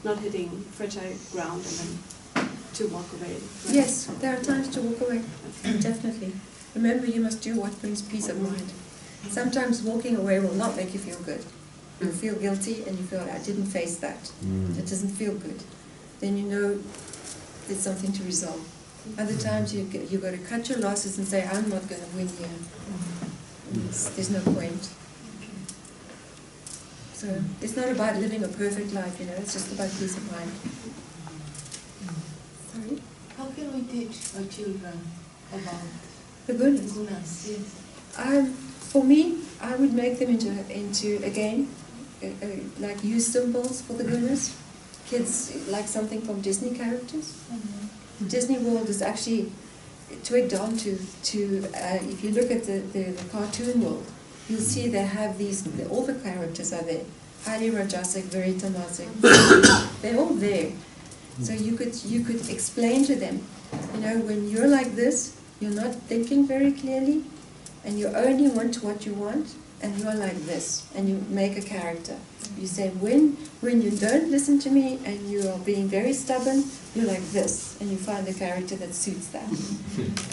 not hitting fertile ground, and then to walk away. Right? Yes, there are times to walk away, definitely. Remember, you must do what brings peace of mind. Sometimes walking away will not make you feel good. You'll feel guilty and you feel, I didn't face that. It doesn't feel good. Then you know there's something to resolve. Other times you've got to cut your losses and say, I'm not going to win here. There's no point. So it's not about living a perfect life, it's just about peace of mind. Sorry? How can we teach our children about the gunas? Yes. For me, I would make them into again, like use symbols for the gunas. Kids like something from Disney characters. Disney World is actually twigged on to if you look at the cartoon world, you'll see they have all the characters are there. Highly Rajasic, very Tamasic. They're all there. So you could explain to them, when you're like this, you're not thinking very clearly, and you only want what you want, and you're like this, and you make a character. You say, when you don't listen to me and you are being very stubborn, you're like this, and you find a character that suits that.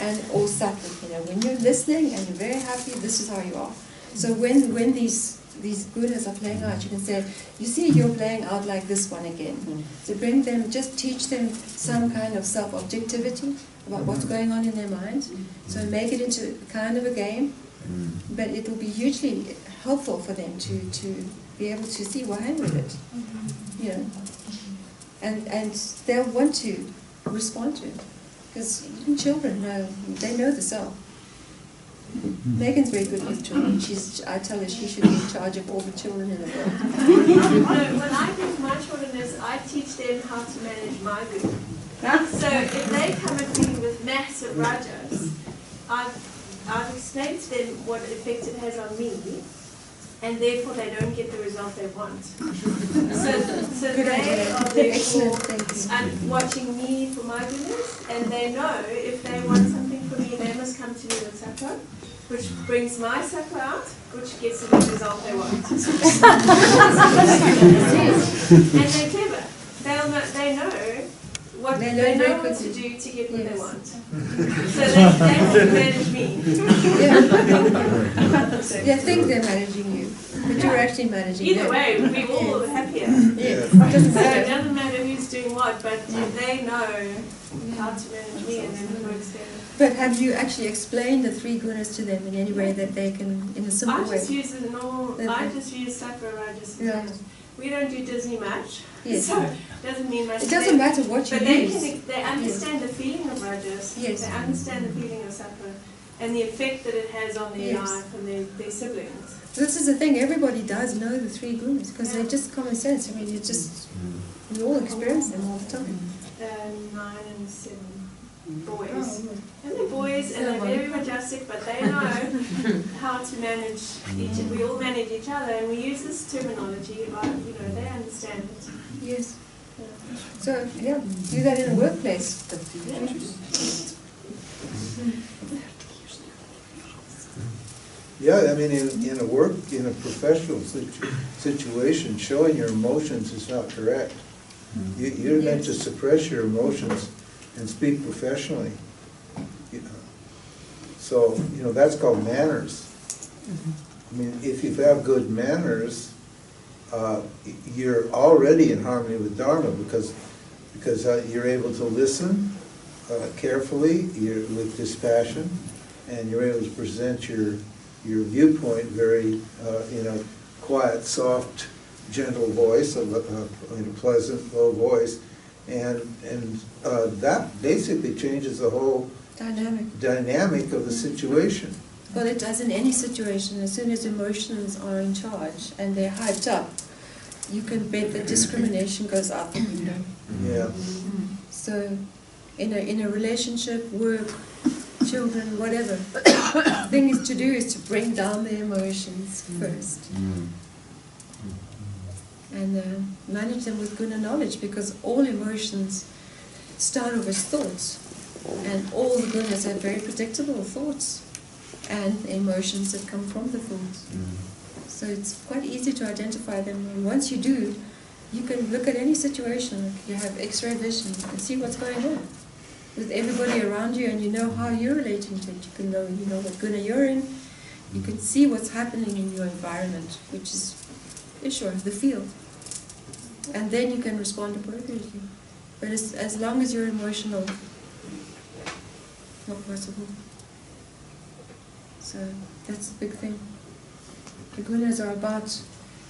And or sattvic, when you're listening and you're very happy, this is how you are. So when these gunas are playing out, you can say, you see, you're playing out like this one again. So bring them, just teach them some kind of self-objectivity about what's going on in their minds. So make it into kind of a game, but it will be hugely helpful for them to be able to see, well, hang with it, and they'll want to respond to it, because even children know, they know the self. Megan's very good with children. I tell her she should be in charge of all the children in the world. What I do with my children is I teach them how to manage my guna. So if they come at me with massive rajas, I've explained to them what effect it has on me, and therefore they don't get the result they want. So they are therefore watching me for my goodness, and they know if they want something from me, they must come to me with sattva, which brings my sattva out, which gets them the result they want. And they're clever. They know what to do to get what they want. So they have to manage me. They think they're managing you, but you're actually managing them. Either way, we're all happier. Yes. It doesn't matter. So it doesn't matter who's doing what, but they know how to manage me, and then it works there. But have you actually explained the three gunas to them in any way that they can, in a simple way? I just use the normal, I just use sattva, rajas. We don't do Disney much, so it doesn't mean much. It doesn't matter what you use. But they understand the feeling of rajas, they understand the feeling of sattva, and the effect that it has on their life and their siblings. This is the thing, everybody does know the three gunas, because they're just common sense. I mean, we all experience them all the time. 9 and 7 boys. And they're boys, and they're very majestic, but they know how to manage each other. We all manage each other, and we use this terminology, but they understand it. Yes. So, do that in a workplace. Yeah, I mean, in a professional situation, showing your emotions is not correct. You're meant to suppress your emotions and speak professionally. So, that's called manners. I mean, if you have good manners, you're already in harmony with Dharma, because you're able to listen carefully, with dispassion, and you're able to present your viewpoint very in a quiet, soft, gentle voice, in a pleasant, low voice, and that basically changes the whole dynamic of the situation. Well, it does in any situation. As soon as emotions are in charge and they're hyped up, you can bet that discrimination goes out the window. Yeah. So, in a relationship, work, children, whatever, the thing is to do is to bring down the emotions first. And manage them with guna knowledge, because all emotions start off as thoughts, and all the gunas have very predictable thoughts and emotions that come from the thoughts. So it's quite easy to identify them, and once you do, you can look at any situation, like you have X-ray vision, you can see what's going on with everybody around you, and you know how you're relating to it. You can know, what guna you're in, you can see what's happening in your environment, which is the field. And then you can respond appropriately. But as long as you're emotional, not possible. So that's the big thing. The gunas are about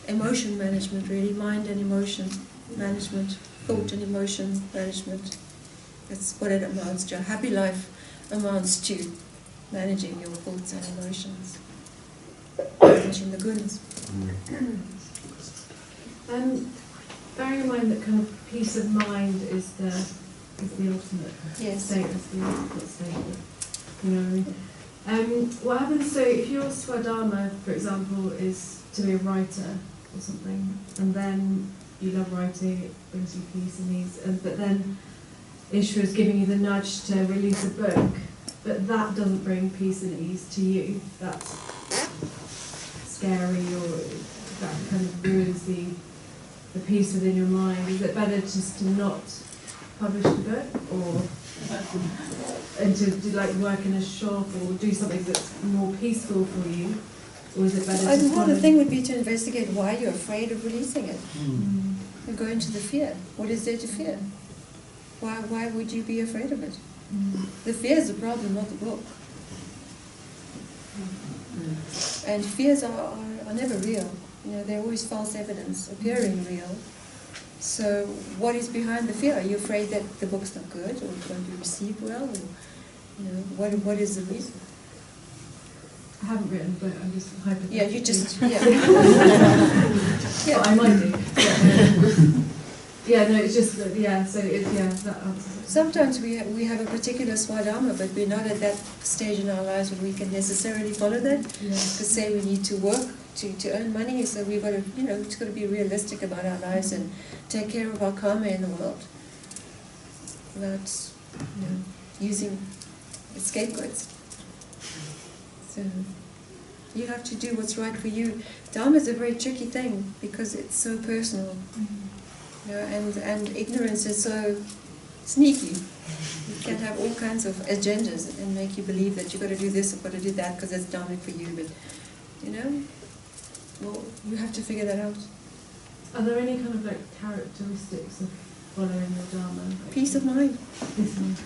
emotion management, really, mind and emotion management, thought and emotion management. That's what it amounts to. A happy life amounts to managing your thoughts and emotions. managing the goodness. Bearing in mind that kind of peace of mind is the ultimate state, is the ultimate state. You know what I mean? What happens, so if your swadharma, for example, is to be a writer or something, and then you love writing, it brings you peace and ease, but then Ishvara is giving you the nudge to release a book, but that doesn't bring peace and ease to you, that's scary, or that kind of ruins the peace within your mind. Is it better just to not publish the book, or and to do, like, work in a shop or do something that's more peaceful for you, or is it better to Well, the thing would be to investigate why you're afraid of releasing it, and go into the fear. What is there to fear? Why would you be afraid of it? The fear is the problem, not the book. And fears are never real. You know, they're always false evidence, appearing real. So what is behind the fear? Are you afraid that the book's not good, or it won't be received well? Or, you know, what is the reason? I haven't written, but I'm just hypothetically. Yeah, you just, yeah. But I might do. Yeah, no, it's just, yeah, so that answers it. Sometimes we have a particular swadharma, but we're not at that stage in our lives where we can necessarily follow that. Because say we need to work to earn money, so we've got to, you know, it's got to be realistic about our lives and take care of our karma in the world without, you know, using scapegoats. So you have to do what's right for you. Dharma is a very tricky thing because it's so personal. You know, and ignorance is so sneaky. You can have all kinds of agendas and make you believe that you've got to do this or got to do that because it's dharmic for you. But, you know, well, you have to figure that out. Are there any kind of like characteristics of following the Dharma? Peace of mind. Peace of mind.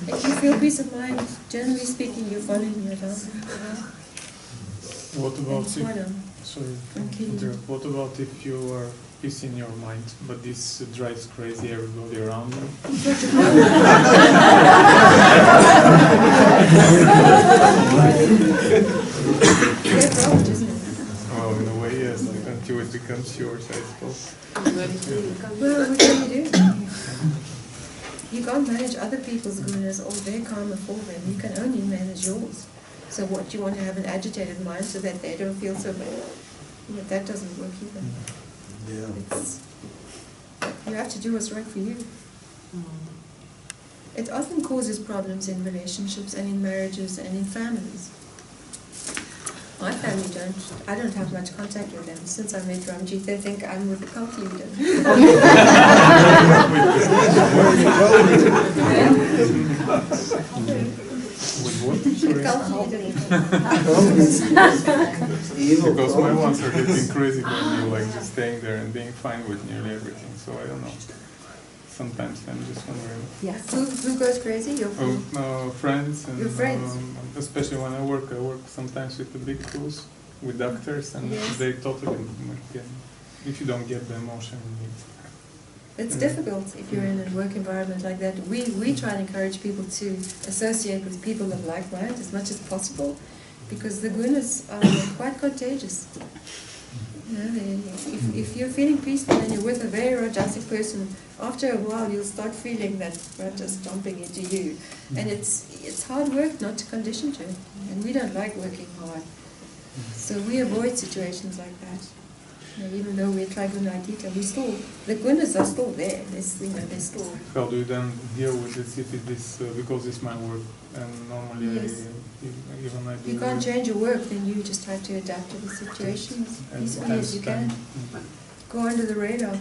If you feel peace of mind, generally speaking, you're following your Dharma. What about What about if you are peace in your mind, but this drives crazy everybody around you? Well, in a way, yes, like, until it becomes yours, I suppose. Well, what can you do? You can't manage other people's goodness or their karma for them. You can only manage yours. So what, you want to have an agitated mind so that they don't feel so bad? You know, that doesn't work either. Yeah. You have to do what's right for you. It often causes problems in relationships and in marriages and in families. My family I don't have much contact with them. Since I met Ramji, they think I'm with the cult leader. With what? Sorry. Because my ones are getting crazy when you like just staying there and being fine with nearly everything. So I don't know. Sometimes I'm just wondering. Yeah. Who goes crazy? Your friends and your friends. Especially when I work sometimes with the big tools, with doctors, and they totally if you don't get the emotion. It's difficult if you're in a work environment like that. We try and encourage people to associate with people of like mind as much as possible, because the gunas are quite contagious. You know, if you're feeling peaceful and you're with a very rajasic person, after a while you'll start feeling that raja stomping into you, and it's hard work not to condition to it, and we don't like working hard, so we avoid situations like that. You know, even though we're trigunatita, the gunas are still there. They're still. How do you then deal with this if it is because it's my work and normally even I do. You can't change your work, then you just have to adapt to the situation as peacefully as you can. Go under the radar.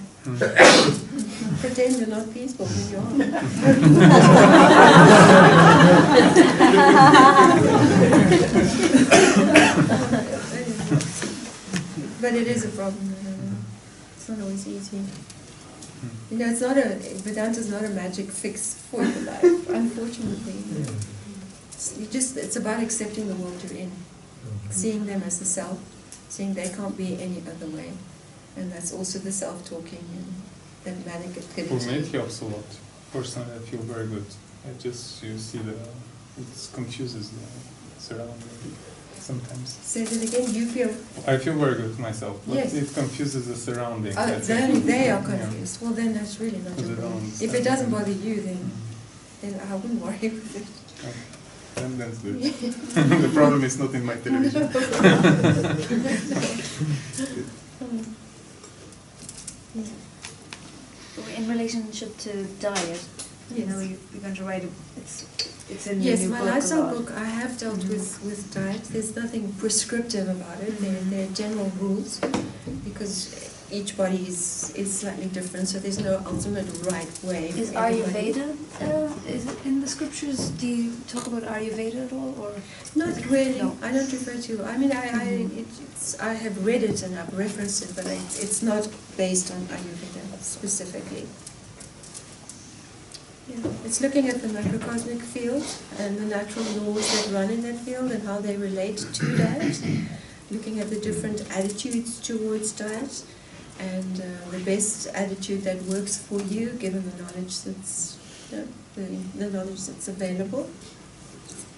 Pretend you're not peaceful when you are. But it is a problem. It's not always easy. You know, Vedanta is not a magic fix for your life, unfortunately. It's about accepting the world you're in, seeing them as the self, seeing they can't be any other way. And that's also the self-talking and the manic activity. For me it helps a lot. Personally I feel very good. You see it confuses the surrounding. sometimes. Say that again, you feel... I feel very good with myself, but Yes. it confuses the surroundings. I think. Then they are Yeah. confused. Well, then that's really not a Because they don't problem. If understand. it doesn't bother you, then I wouldn't worry with it. Then that's good. The problem is not in my television. In relationship to diet, you know, you're going to write it's in your Yes, new my book a lifestyle lot. book, I have dealt with diet. There's nothing prescriptive about it. They're general rules because each body is slightly different, so there's no ultimate right way. Is for everybody. Ayurveda, is it in the scriptures, do you talk about Ayurveda at all, or? Not really. No. I don't refer to. I mean, I have read it and I've referenced it, but it's not based on Ayurveda specifically. Yeah. It's looking at the macrocosmic field and the natural laws that run in that field and how they relate to diet. Looking at the different attitudes towards diet and the best attitude that works for you, given the knowledge that's the knowledge that's available.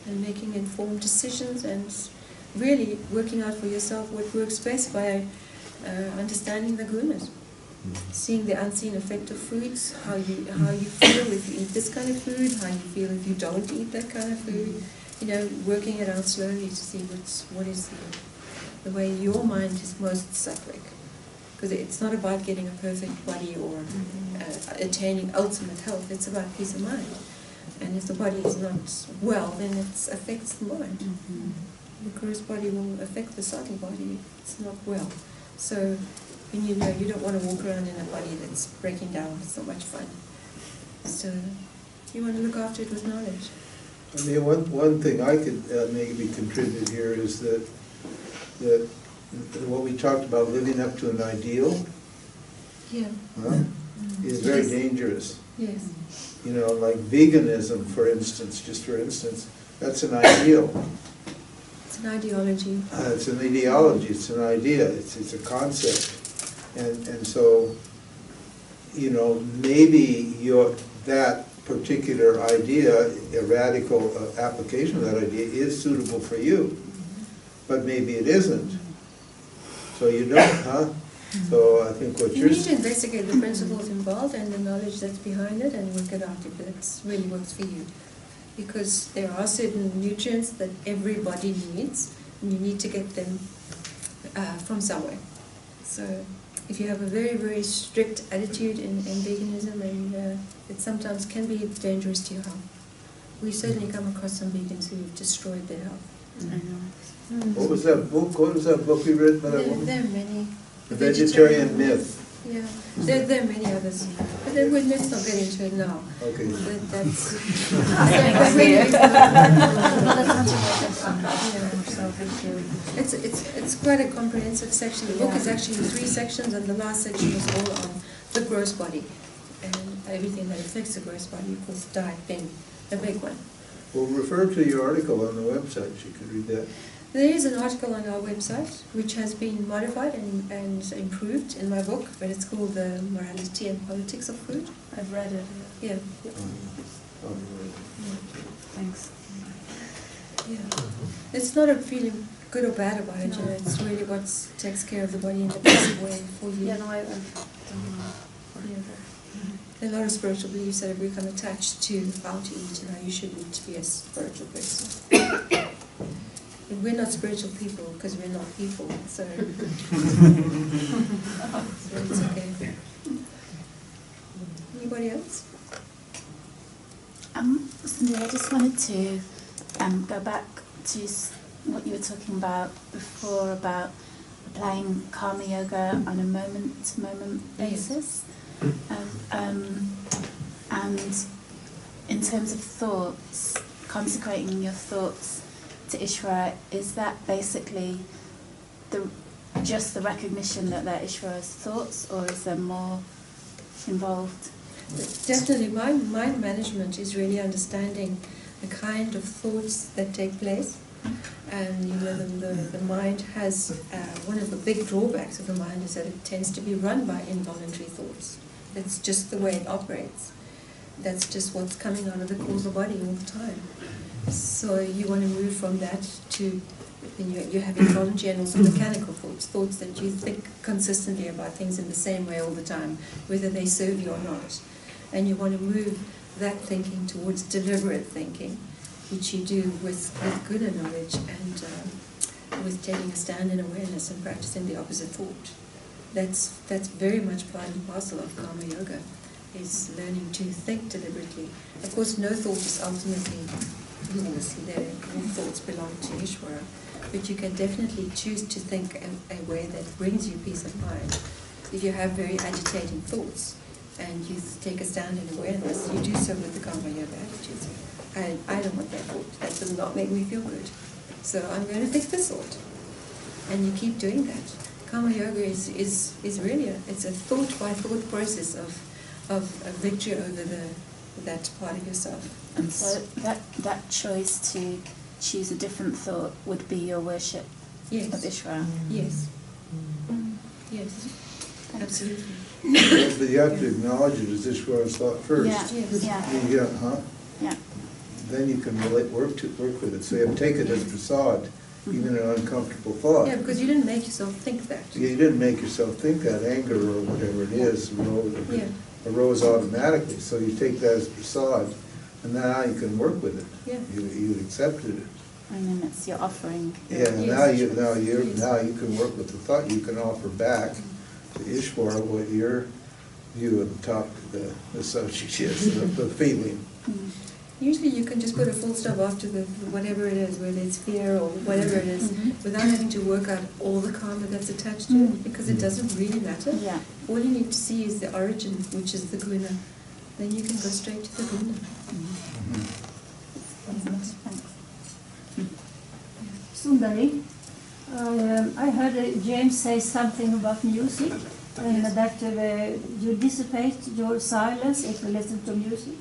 And making informed decisions and really working out for yourself what works best by understanding the gunas, seeing the unseen effect of foods, how you feel if you eat this kind of food, how you feel if you don't eat that kind of food. You know, working it out slowly to see what is the way your mind is most sattvic. Because it's not about getting a perfect body or attaining ultimate health. It's about peace of mind. And if the body is not well, then it affects the mind. The gross body will affect the subtle body if it's not well. So, and you know, you don't want to walk around in a body that's breaking down. It's not much fun. So, you want to look after it with knowledge. I mean, one thing I could maybe contribute here is that what we talked about, living up to an ideal, is very dangerous. Yes. You know, like veganism, for instance, that's an ideal. It's an ideology. It's an ideology, it's an idea, it's a concept. And so, you know, maybe that particular idea, a radical application of that idea is suitable for you, but maybe it isn't. So you don't, So I think what You need to investigate the principles involved and the knowledge that's behind it and work it out if that really works for you. Because there are certain nutrients that everybody needs, and you need to get them from somewhere. So if you have a very, very strict attitude in veganism, and it sometimes can be dangerous to your health. We certainly come across some vegans who have destroyed their health. I know. What was that book? What was that book you read by that woman? There are many. The Vegetarian Myth. Yeah, there are many others. But then let's not get into it now. Okay. That's it's quite a comprehensive section. The book is actually 3 sections, and the last section is all on the gross body and everything that affects the gross body, of course, diet being a big one. Well, refer to your article on the website. You could read that. There is an article on our website which has been modified and improved in my book, but it's called The Morality and Politics of Food. I've read it. Yeah. Thanks. Yeah. It's not a feeling good or bad about it, you know, it's really what takes care of the body in the best way for you. Yeah, no, I've done that. Yeah. There are a lot of spiritual beliefs that have become attached to how to eat and how you should eat to be a spiritual person. But we're not spiritual people because we're not people, so it's okay. Anybody else? Sundari, I just wanted to go back to what you were talking about before about applying karma yoga on a moment-to-moment basis. And in terms of thoughts, consecrating your thoughts to Ishvara, is that basically just the recognition that they're Ishvara's thoughts, or is there more involved? Definitely, mind management is really understanding the kind of thoughts that take place. And you know, the mind has, one of the big drawbacks of the mind is that it tends to be run by involuntary thoughts. That's just the way it operates. That's just what's coming out of the causal body all the time. So you want to move from that to then you're having voluntary and also mechanical thoughts, thoughts that you think consistently about things in the same way all the time, whether they serve you or not. And you want to move that thinking towards deliberate thinking, which you do with guna knowledge and with taking a stand in awareness and practicing the opposite thought. That's very much part and parcel of karma yoga, is learning to think deliberately. Of course, no thought is ultimately meaningless. All thoughts belong to Ishvara, but you can definitely choose to think a way that brings you peace of mind. If you have very agitating thoughts and you take a stand in awareness, you do so with the karma yoga attitude. I don't want that thought. That does not make me feel good. So I'm going to think this thought. And you keep doing that. Karma yoga is really it's a thought by thought process of a victory over that part of yourself. And so that choice to choose a different thought would be your worship of Ishvara. Yes. Yes. Absolutely. But you have to acknowledge it as Ishvara's thought first. Yeah. Then you can work with it. So you have to take it as prasad, even an uncomfortable thought. Yeah, because you didn't make yourself think that. Yeah, you didn't make yourself think that. Anger or whatever it is arose automatically. So you take that as prasad, and now you can work with it. Yeah. You accepted it. And then it's your offering. Yeah, now you can work with the thought. You can offer back to Ishvara what your view of the subject is, the feeling. Usually you can just put a full stop after whatever it is, whether it's fear or whatever it is, without having to work out all the karma that's attached to it, because it doesn't really matter. Yeah. All you need to see is the origin, which is the guna. Then you can go straight to the guna. Sundari, I heard James say something about music, and that you dissipate your silence if you listen to music,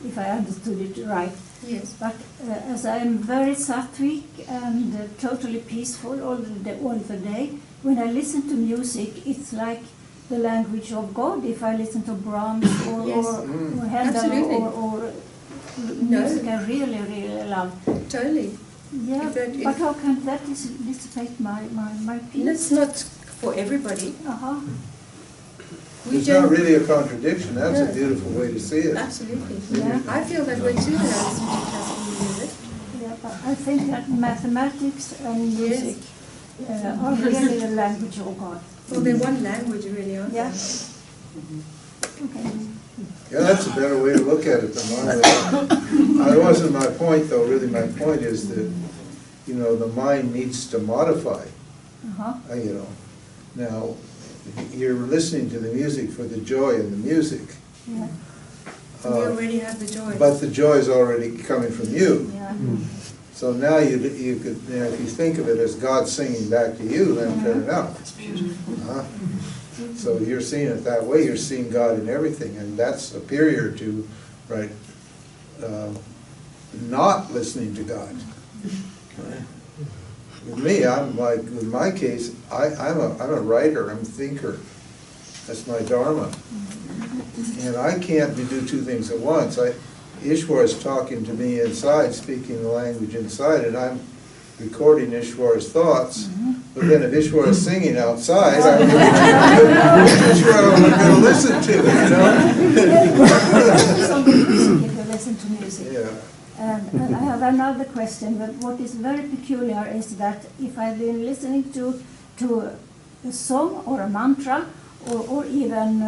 if I understood it right. Yes. But as I am very sattvic and totally peaceful all the day, when I listen to music, it's like the language of God. If I listen to Brahms or Handel or music I really, really love. Totally. Yeah, but how can that dissipate my peace? That's not for everybody. It's not really a contradiction. That's a beautiful way to see it. Absolutely. Yeah. I feel that way too when I listen to classical music. Yeah, but I think that mathematics and music are really the language of God. Well, they're one language really, aren't they? Okay. Yeah, that's a better way to look at it than my way. That wasn't my point, though. Really, my point is that, the mind needs to modify. Now, you're listening to the music for the joy in the music. Yeah. We already have the joy. But the joy is already coming from you. Yeah. So now you could, if you think of it as God singing back to you, then turn it out. That's beautiful. So you're seeing it that way. You're seeing God in everything, and that's superior to, not listening to God. With me, in my case, I'm a writer. I'm a thinker. That's my dharma, and I can't do two things at once. Ishvara is talking to me inside, speaking the language inside, and I'm recording Ishvara's thoughts. But then if Ishvara is singing outside, Ishvara I'm going to listen to, If you listen to music. Yeah. And I have another question, but what is very peculiar is that if I've been listening to a song or a mantra, or even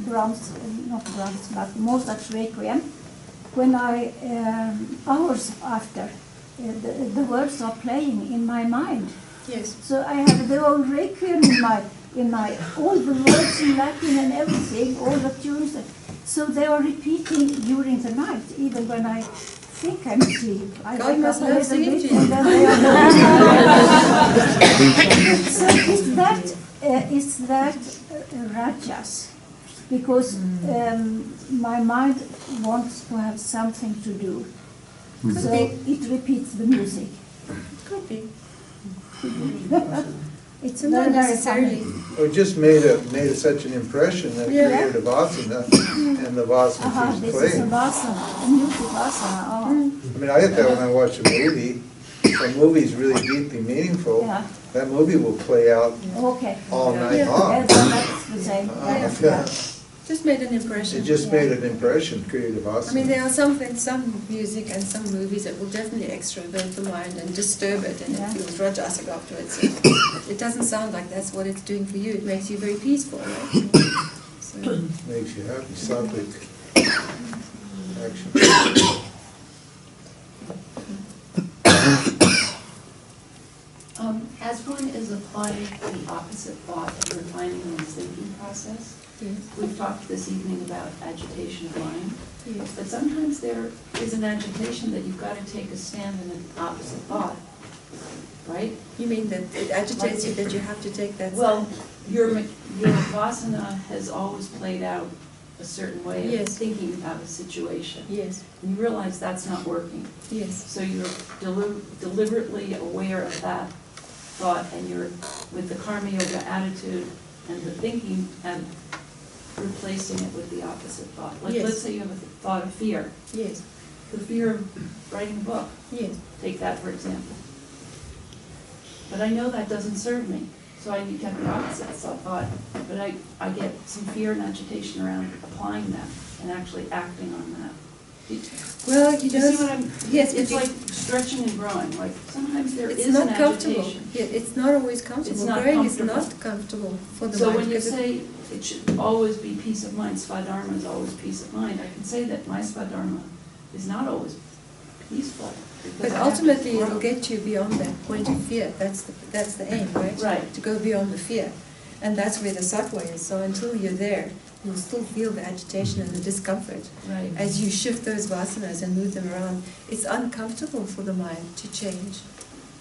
Brahms, not Brahms, but Mozart's Requiem, when I, hours after, the words are playing in my mind. Yes. So I have the whole Requiem in my all the words in Latin and everything, all the tunes. So they are repeating during the night, even when I think I'm asleep. I wake up a little bit and then they are. So is that rajas? Because my mind wants to have something to do. So it repeats the music. Could be. It's not necessarily. It just made such an impression that it created a vasana, and the vasana keeps this playing. is a vasana, a music vasana. I mean, I get that when I watch a movie. a movie's really deeply meaningful, Yeah. that movie will play out Okay. all night Yeah. long. Yes, that's the same. Just made an impression. It just made an impression, creative I awesome. mean, there are some music and some movies that will definitely extrovert the mind and disturb it, and it feels rajasic afterwards. It doesn't sound like that's what it's doing for you. It makes you very peaceful, right? So. Makes you happy, sattvic action. As one is applying the opposite thought and refining one's thinking process, we've talked this evening about agitation of mind, but sometimes there is an agitation that you've got to take a stand in an opposite thought, right? You mean that it agitates you that you have to take that Well, your vasana has always played out a certain way of thinking about a situation. Yes. And you realize that's not working. Yes. So you're deliberately aware of that thought, and you're with the karma yoga attitude and the thinking and replacing it with the opposite thought. Like let's say you have a thought of fear. Yes. The fear of writing a book. Yes. Take that for example. But I know that doesn't serve me. So I need to have the opposite thought. But I get some fear and agitation around applying that and actually acting on that. Well, you see what I'm, yes, it's like stretching and growing. Like sometimes there is not an comfortable. agitation. Yeah, it's not always comfortable. It's not Growing comfortable. is not comfortable for the So mind. when you say it should always be peace of mind, Svadharma is always peace of mind, I can say that my Svadharma is not always peaceful. But ultimately, it'll get you beyond that point of fear. That's the aim, right? Right. To go beyond the fear. And that's where the sattva is. So until you're there, you'll still feel the agitation and the discomfort. Right. As you shift those vasanas and move them around, it's uncomfortable for the mind to change.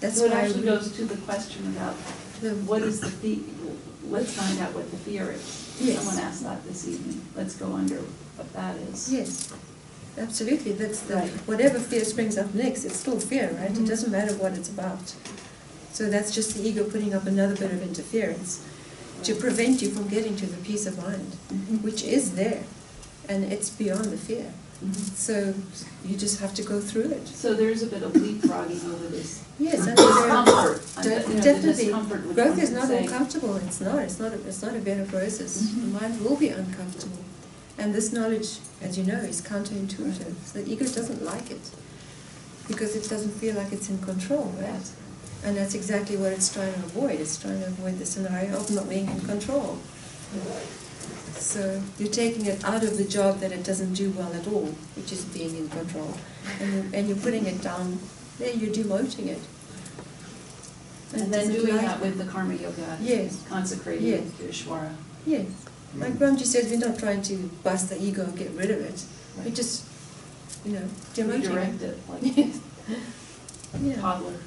That's So it why actually goes to the question about what is the fear. Let's find out what the fear is. Yes. Someone asked that this evening. Let's go under what that is. Yes. Absolutely, that's whatever fear springs up next, it's still fear, right? It doesn't matter what it's about. So that's just the ego putting up another bit of interference to prevent you from getting to the peace of mind, which is there, and it's beyond the fear. So you just have to go through it. So there's a bit of leapfrogging over this. Yes, and discomfort. Definitely. Growth is not all comfortable. It's not a better process. The mind will be uncomfortable. And this knowledge, as you know, is counterintuitive. So the ego doesn't like it because it doesn't feel like it's in control, right? And that's exactly what it's trying to avoid. It's trying to avoid the scenario of not being in control. So you're taking it out of the job that it doesn't do well at all, which is being in control. And you're putting it down, there you're demoting it. And then doing that with the karma yoga, consecrating it to Ishvara. Yes. Like Ramji says, we're not trying to bust the ego and get rid of it. We just, demoting Redirect it like a toddler.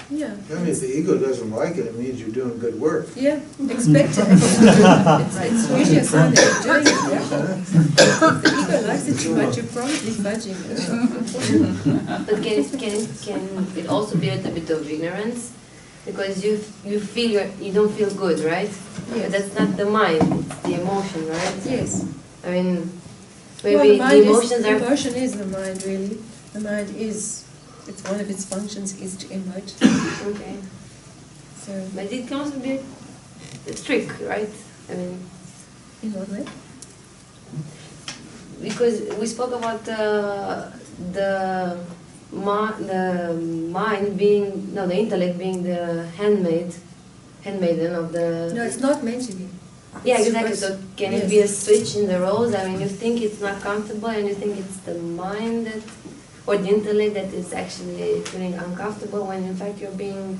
Yeah. I mean, if the ego doesn't like it, it means you're doing good work. Yeah, expect it. It's usually a sign that you're doing it well. If the ego likes it too much, you're probably fudging it. But can it also be a little bit of ignorance? Because you feel you don't feel good, right? Yes. But that's not the mind, it's the emotion, right? Yes. I mean, maybe the emotions are... Emotion is the mind, really. The mind is, it's one of its functions is to emote. Okay. So. But it can also be a trick, right? I mean... In what way? Because we spoke about the mind being, the intellect being the handmaiden of the... No, it's not meant to be. Yeah, exactly. So can it be a switch in the roles? I mean, you think it's not comfortable and you think it's the mind that, or the intellect that is actually feeling uncomfortable when in fact you're being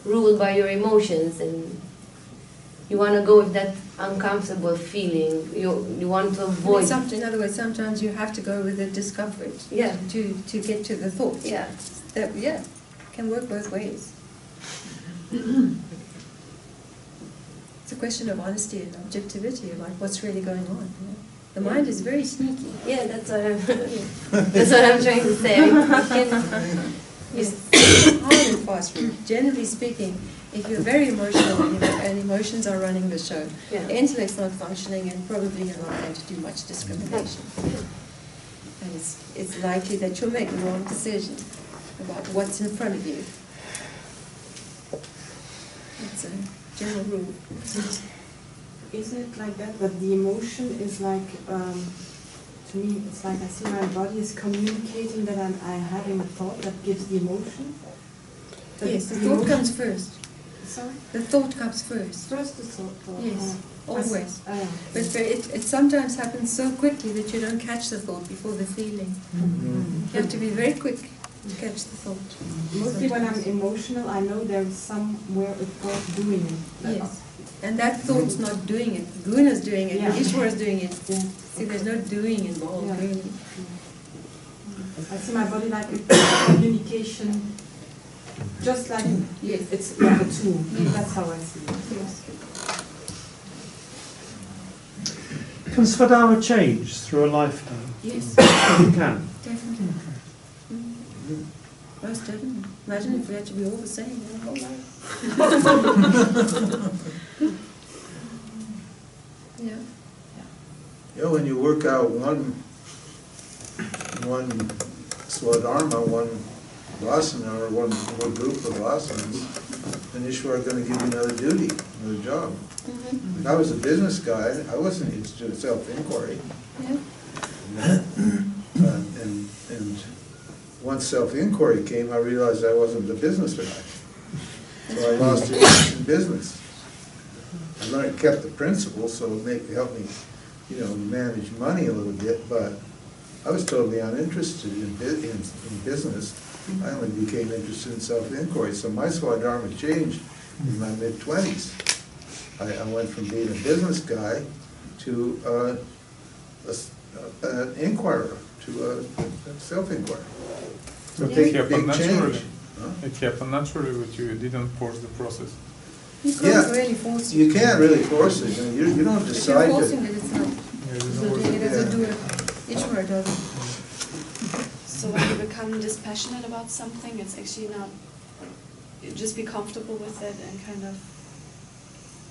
ruled by your emotions and you want to go with that uncomfortable feeling. You want to avoid... In other words, sometimes you have to go with the discomfort to get to the thought. Yeah. That, can work both ways. It's a question of honesty and objectivity about what's really going on. The mind is very sneaky. Yeah, that's what I'm trying to say. It's hard and fast. Generally speaking, if you're very emotional and emotions are running the show, the intellect's not functioning and probably you're not going to do much discrimination. And it's likely that you'll make the wrong decision about what's in front of you. It's a general rule. Is it like that? That the emotion is like, to me, it's like I see my body is communicating that I'm having a thought that gives the emotion? That Yes, the the thought emotion- comes first. Sorry? The thought comes first. First the thought. Yes, always. Yeah. But it sometimes happens so quickly that you don't catch the thought before the feeling. You have to be very quick to catch the thought. Mostly when I'm emotional, I know there's somewhere a thought doing it. Yes. And that thought's not doing it. Guna's doing it. Yeah. Ishwara's doing it. See, there's no doing involved, Yeah. really. I see my body like a communication, just like it's like a tool. That's how I see it. Yes. Can Swadharma change through a lifetime? Yes. It can. Definitely. Most definitely. Imagine if we had to be all the same our whole life. Yeah. Yeah, when you work out one swadharma, one asana, or one group of asanas, then Ishwara is going to give you another duty, another job. If I was a business guy, I wasn't used to self-inquiry. Yeah. And once self-inquiry came, I realized I wasn't a business guy. So I lost interest in business. I learned, kept the principles, so it helped me, manage money a little bit, but I was totally uninterested in business. I only became interested in self-inquiry. So my swadharma changed in my mid-20s. I went from being a business guy to an inquirer, to a self-inquirer. So It happened big naturally. change. Huh? It happened naturally with you. You didn't force the process. You can't really force it. You can't really force it. You don't If decide you're to. forcing it, it's not. It's not doing it as a doer. Ishwara does it. So when you become dispassionate about something, it's actually not, you just be comfortable with it and kind of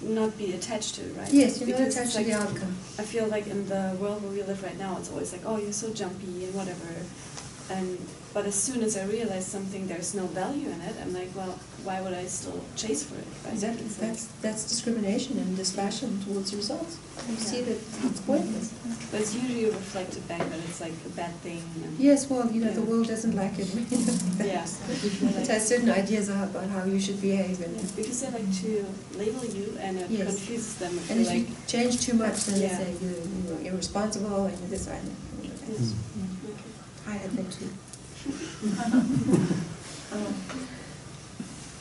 not be attached to it, right? Yes, you're not Because attached it's to the outcome. I feel like in the world where we live right now, it's always like, oh, you're so jumpy and whatever. But as soon as I realize something, there's no value in it, I'm like, well, why would I still chase for it, right? Exactly. It's like- That's discrimination and dispassion towards results. You see that it's pointless. But it's usually reflected back that it's like a bad thing. And Yes, well, the world doesn't like it. Yeah. It has certain ideas about how you should behave. And because they like to label you and it Yes. confuses them. If And you're if you like, change too much, then they Yeah. say you're irresponsible and you're this and that. Yes. I had that too.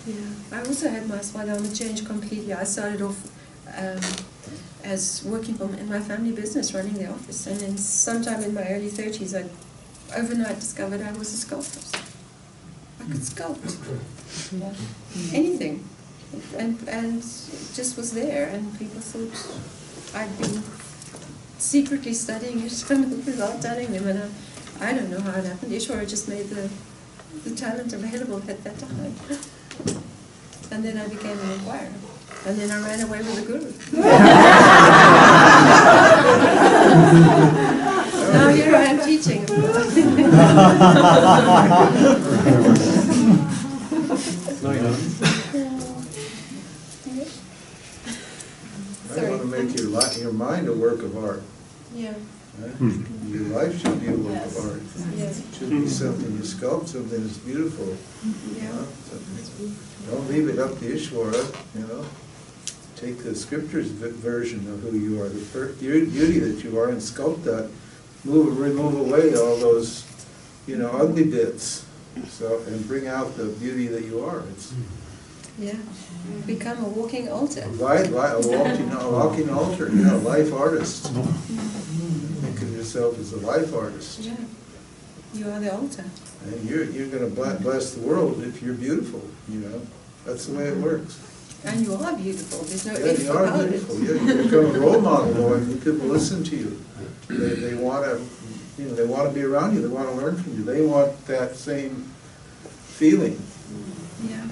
Yeah, I also had my swadharma change completely. I started off as working in my family business, running the office, and then sometime in my early 30s, I overnight discovered I was a sculptor. I could sculpt anything, and it just was there, and people thought I'd been secretly studying it without telling them, and I don't know how it happened. Ishwara just made the talent available at that time. And then I became an inquirer. And then I ran away with the guru. Now here I am teaching. I want to make your mind a work of art. Yeah. Your life should be a work of art. Yes. It should be something you sculpt, something that's beautiful. Yeah. Don't leave it up to Ishwara, Take the scripture's version of who you are, the beauty that you are, and sculpt that. Remove away all those, ugly bits, and bring out the beauty that you are. Yeah. Become a walking altar. A walking altar, life artist. Think of yourself as a life artist. Yeah. You are the altar. And you're going to bless the world if you're beautiful, That's the way it works. And you are beautiful. There's no Yeah, if you are about beautiful. it. Yeah, you become a role model, and people listen to you. They want to, they want to be around you. They want to learn from you. They want that same feeling. Yeah.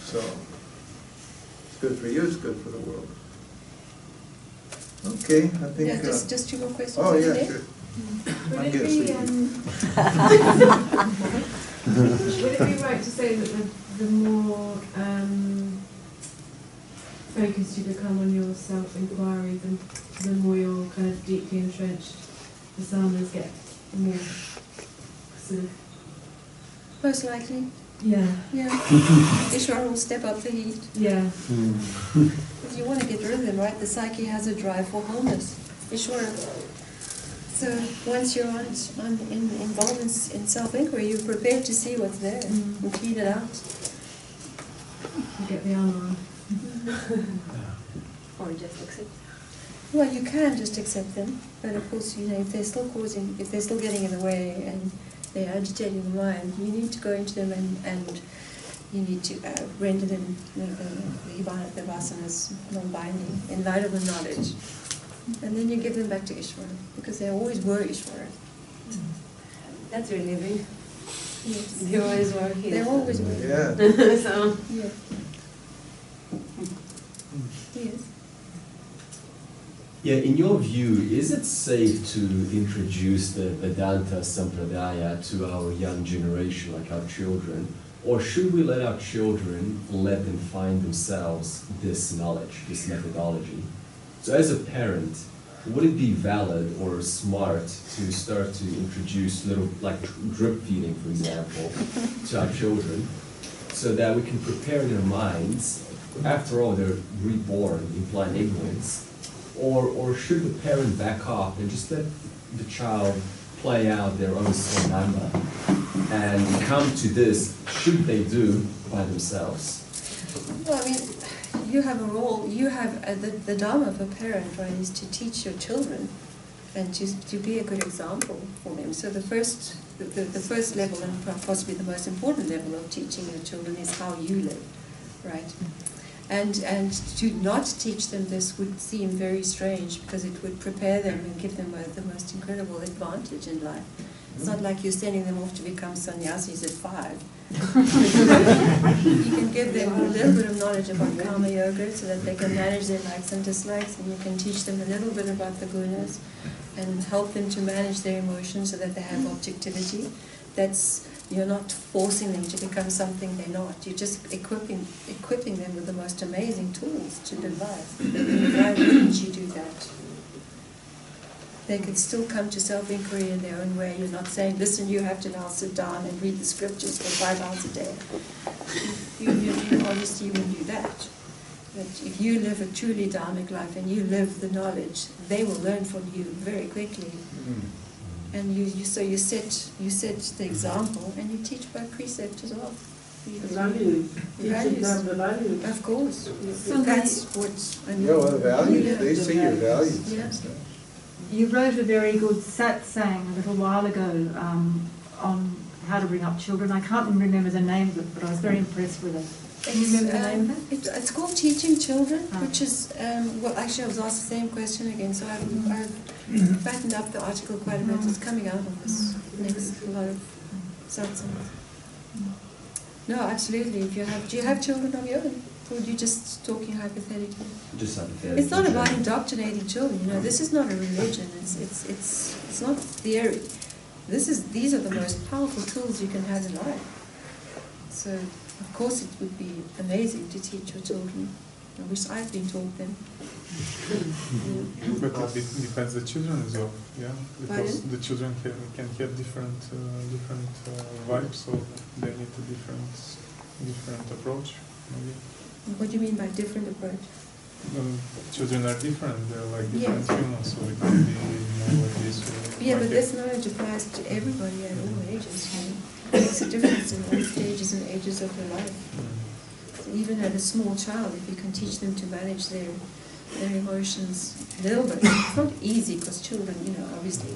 So it's good for you. It's good for the world. Okay, I think. Yeah, just two more questions. Oh yeah, okay? sure. Would I'm it getting be, sleepy. would it be right to say that the more focused you become on your self-inquiry, the more you're kind of deeply entrenched, the sadhanas get more sort of... Most likely. Yeah. Yeah. Ishvara will step up the heat. Yeah. Because you want to get rid of them, right? The psyche has a drive for wholeness. Ishvara. So once you're involved in self-inquiry, you're prepared to see what's there and clean it out. You get the armor. Or just accept. Well, you can just accept them, but of course, if they're still getting in the way and they're agitating the mind, you need to go into them and you need to render them the vasanas non-binding in light of the knowledge. And then you give them back to Ishvara, because they always were Ishvara. That's relieving. Yes. They always were here. They always were. Yeah. So. Yeah. Yes. Yeah, in your view, is it safe to introduce the Vedanta Sampradaya to our young generation, like our children? Or should we let our children let them find themselves this knowledge, this methodology? So as a parent, would it be valid or smart to start to introduce little, like drip feeding, for example, to our children, so that we can prepare their minds? After all, they're reborn in blind ignorance. Or should the parent back off and just let the child play out their own swadharma and come to this, should they do, by themselves? Well, I mean, you have a role, you have the dharma of a parent, right, is to teach your children and to be a good example for them. So the first level, and possibly the most important level of teaching your children, is how you live, right? And to not teach them this would seem very strange, because it would prepare them and give them the most incredible advantage in life. It's not like you're sending them off to become sannyasis at 5. You can give them a little bit of knowledge about karma yoga so that they can manage their likes and dislikes, and you can teach them a little bit about the gunas and help them to manage their emotions so that they have objectivity. You're not forcing them to become something they're not. You're just equipping them with the most amazing tools to live life. Why wouldn't you do that? They can still come to self-inquiry in their own way. You're not saying, listen, you have to now sit down and read the scriptures for 5 hours a day. You obviously will do that. But if you live a truly dharmic life and you live the knowledge, they will learn from you very quickly. And you set the example, and you teach by precept as well. The values. Teaching them the values. Of course. So That's what I mean. Yeah, well, the values, they see your values. Yeah. You wrote a very good satsang a little while ago on how to bring up children. I can't remember the name of it, but I was very impressed with it. Can you remember the name of it? It's called Teaching Children, which is, well, actually I was asked the same question again, so I've fattened up the article quite a bit. It's coming out of this next lot of satsangs. No, absolutely. Do you have children of your own? Or are you just talking hypothetically? Just hypothetically. It's not about indoctrinating children. This is not a religion. It's not theory. These are the most powerful tools you can have in life. So of course it would be amazing to teach your children. I wish I'd been taught them. But it depends the children as well, yeah, because the children can have different vibes, so they need a different approach, maybe. What do you mean by different approach? Children are different, they're like different humans, so it can be more like this. Yeah, but this knowledge applies to everybody at all ages. It makes a difference in all stages and ages of their life. So even at a small child, if you can teach them to manage their emotions a little bit. It's not easy because children, obviously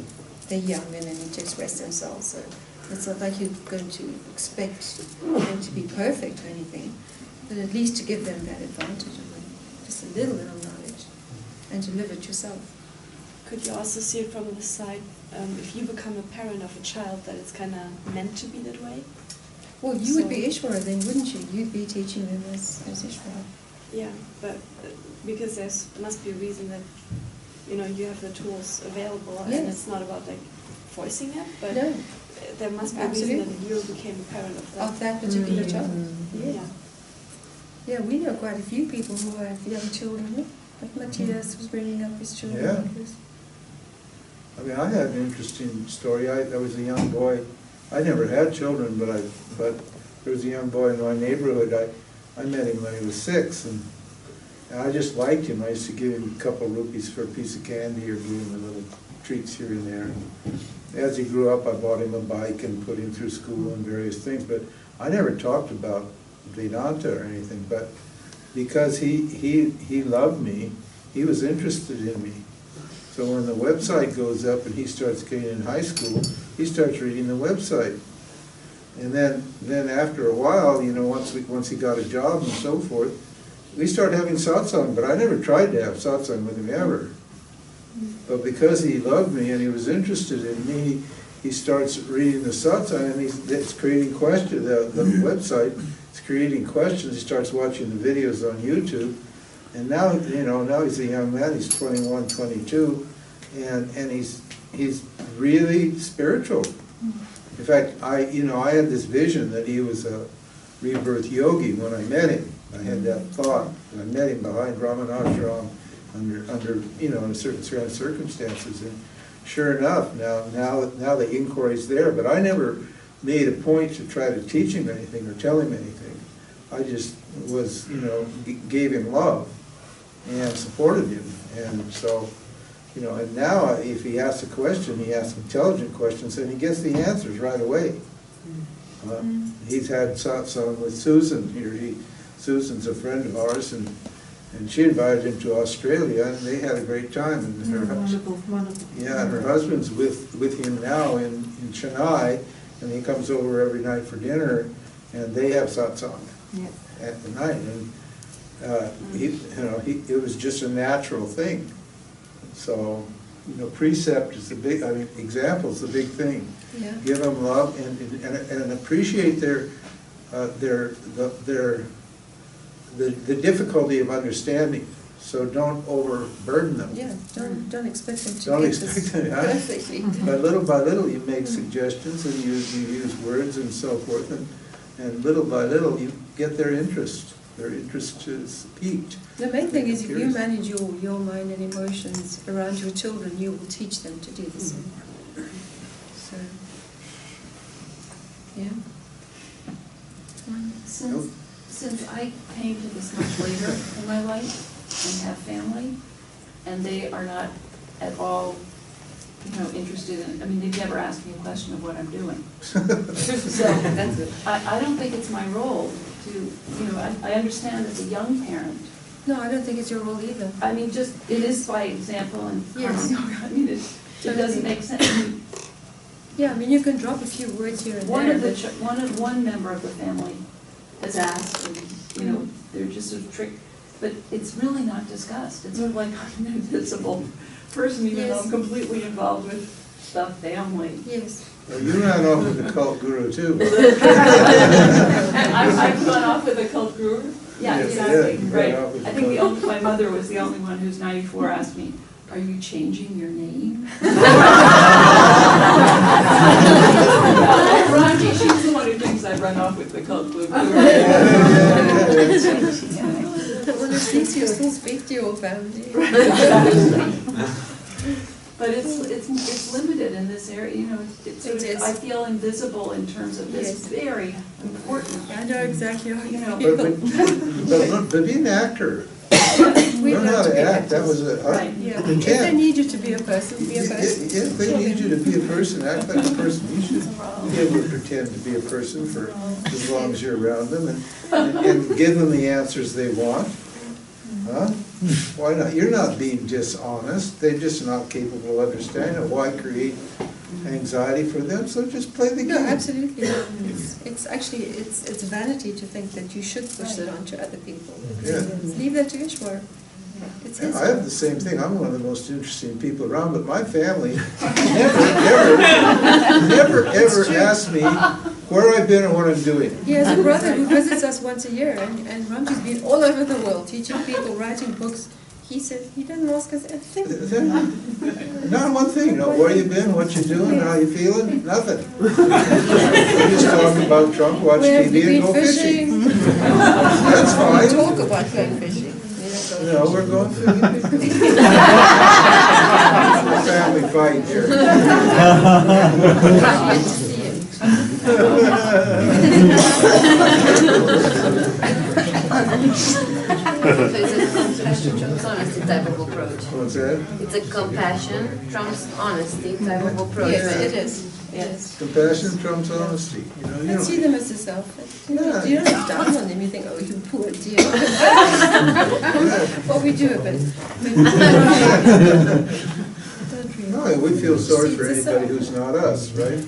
they're young and they need to express themselves. So it's not like you're going to expect them to be perfect or anything, but at least to give them that advantage of just a little bit of knowledge and to live it yourself. Could you also see it from the side, if you become a parent of a child, that it's kind of meant to be that way? Well, you would be Ishvara then, wouldn't you? You'd be teaching them as Ishvara. Yeah, but because there must be a reason that you have the tools available, and it's not about like forcing it, but there must be a reason that you became a parent of that particular child. Yeah. Yeah, we know quite a few people who have young children. Like Matthias was bringing up his children. Yeah. Like this. I mean, I had an interesting story. I was a young boy. I never had children, but there was a young boy in my neighborhood. I met him when he was 6, and I just liked him. I used to give him a couple of rupees for a piece of candy or give him a little treats here and there. And as he grew up, I bought him a bike and put him through school and various things. But I never talked about Vedanta or anything. But because he loved me, he was interested in me. So when the website goes up and he starts getting in high school, he starts reading the website. And then after a while, you know, once he got a job and so forth, we started having satsang, but I never tried to have satsang with him ever. But because he loved me and he was interested in me, he starts reading the satsang, and it's creating questions. The website is creating questions. He starts watching the videos on YouTube. And now, you know, now he's a young man, he's 21, 22, and he's really spiritual. In fact, I had this vision that he was a rebirth yogi when I met him. I had that thought. I met him behind Ramanashram under you know, in certain circumstances. And sure enough, now the inquiry's there. But I never made a point to try to teach him anything or tell him anything. I just was, you know, gave him love and supported him. And so, you know, and now if he asks a question, he asks intelligent questions, and he gets the answers right away. He's had satsang with Susan here. Susan's a friend of ours, and she invited him to Australia, and they had a great time. And her husband's with him now in Chennai, and he comes over every night for dinner, and they have satsang at the night. And it was just a natural thing. So, you know, precept is the big. I mean, example is the big thing. Yeah. Give them love and appreciate the difficulty of understanding. So don't overburden them. Yeah, don't expect them to Don't get expect this them. perfectly. But little by little, you make suggestions and you use words and so forth, and little by little, you get their interest. Their interest is piqued. The main thing is, if you manage your mind and emotions around your children, you will teach them to do the same. So, yeah. Since I came to this much later in my life and have family, and they are not at all, you know, interested in, I mean, they've never asked me a question of what I'm doing. So I don't think it's my role to, you know, I understand as a young parent. No, I don't think it's your role either. I mean, just, it is by example and yes. I mean, it doesn't make sense. Yeah, I mean, you can drop a few words here and there. One member of the family has asked, and, you know, they're just sort of trick, but it's really not discussed. It's sort of like I'm an invisible person, even though I'm completely involved with the family. Yes. Well, you ran off with the cult guru too. I've gone off with a cult guru? Yeah, yes, exactly, yeah, right. I think my mother was the only one who's 94 asked me, are you changing your name? Ranji, she's the one who thinks I run off with the cult guru. Honestly, you still speak to your family. But it's limited in this area, you know, I feel invisible in terms of this very important. I know exactly how you know. But be an actor. Learn how to act. That was a. Right. Yeah. If they need you to be a person, be a person. If they need you to be a person, act like a person. You should be able to pretend to be a person for as long as you're around them, and give them the answers they want. Huh? Why not? You're not being dishonest. They're just not capable of understanding it. Why create anxiety for them? So just play the game. No, absolutely. It's actually it's vanity to think that you should push that onto other people. Yeah. Leave that to Ishwar. It's his I have the same thing. I'm one of the most interesting people around, but my family never ever asked me where I've been or what I'm doing. He has a brother who visits us once a year, and Ramji's been all over the world teaching people, writing books. He said he doesn't ask us anything. Not one thing. No, where you been, what you doing, how you feeling, nothing. We just talk about Trump, watch TV, and go fishing. That's fine. Talk about going fishing. No, we're going fishing. Family fight here. So it's a compassion trumps honesty type of approach. What's that? It's a compassion trumps honesty type of approach. Yes, right? it is. Yes. Compassion trumps honesty. You know, And see them as a self. You don't look down on them. You think, oh, you poor dear. What we do a bit. No, we feel sorry for anybody who's not us, right?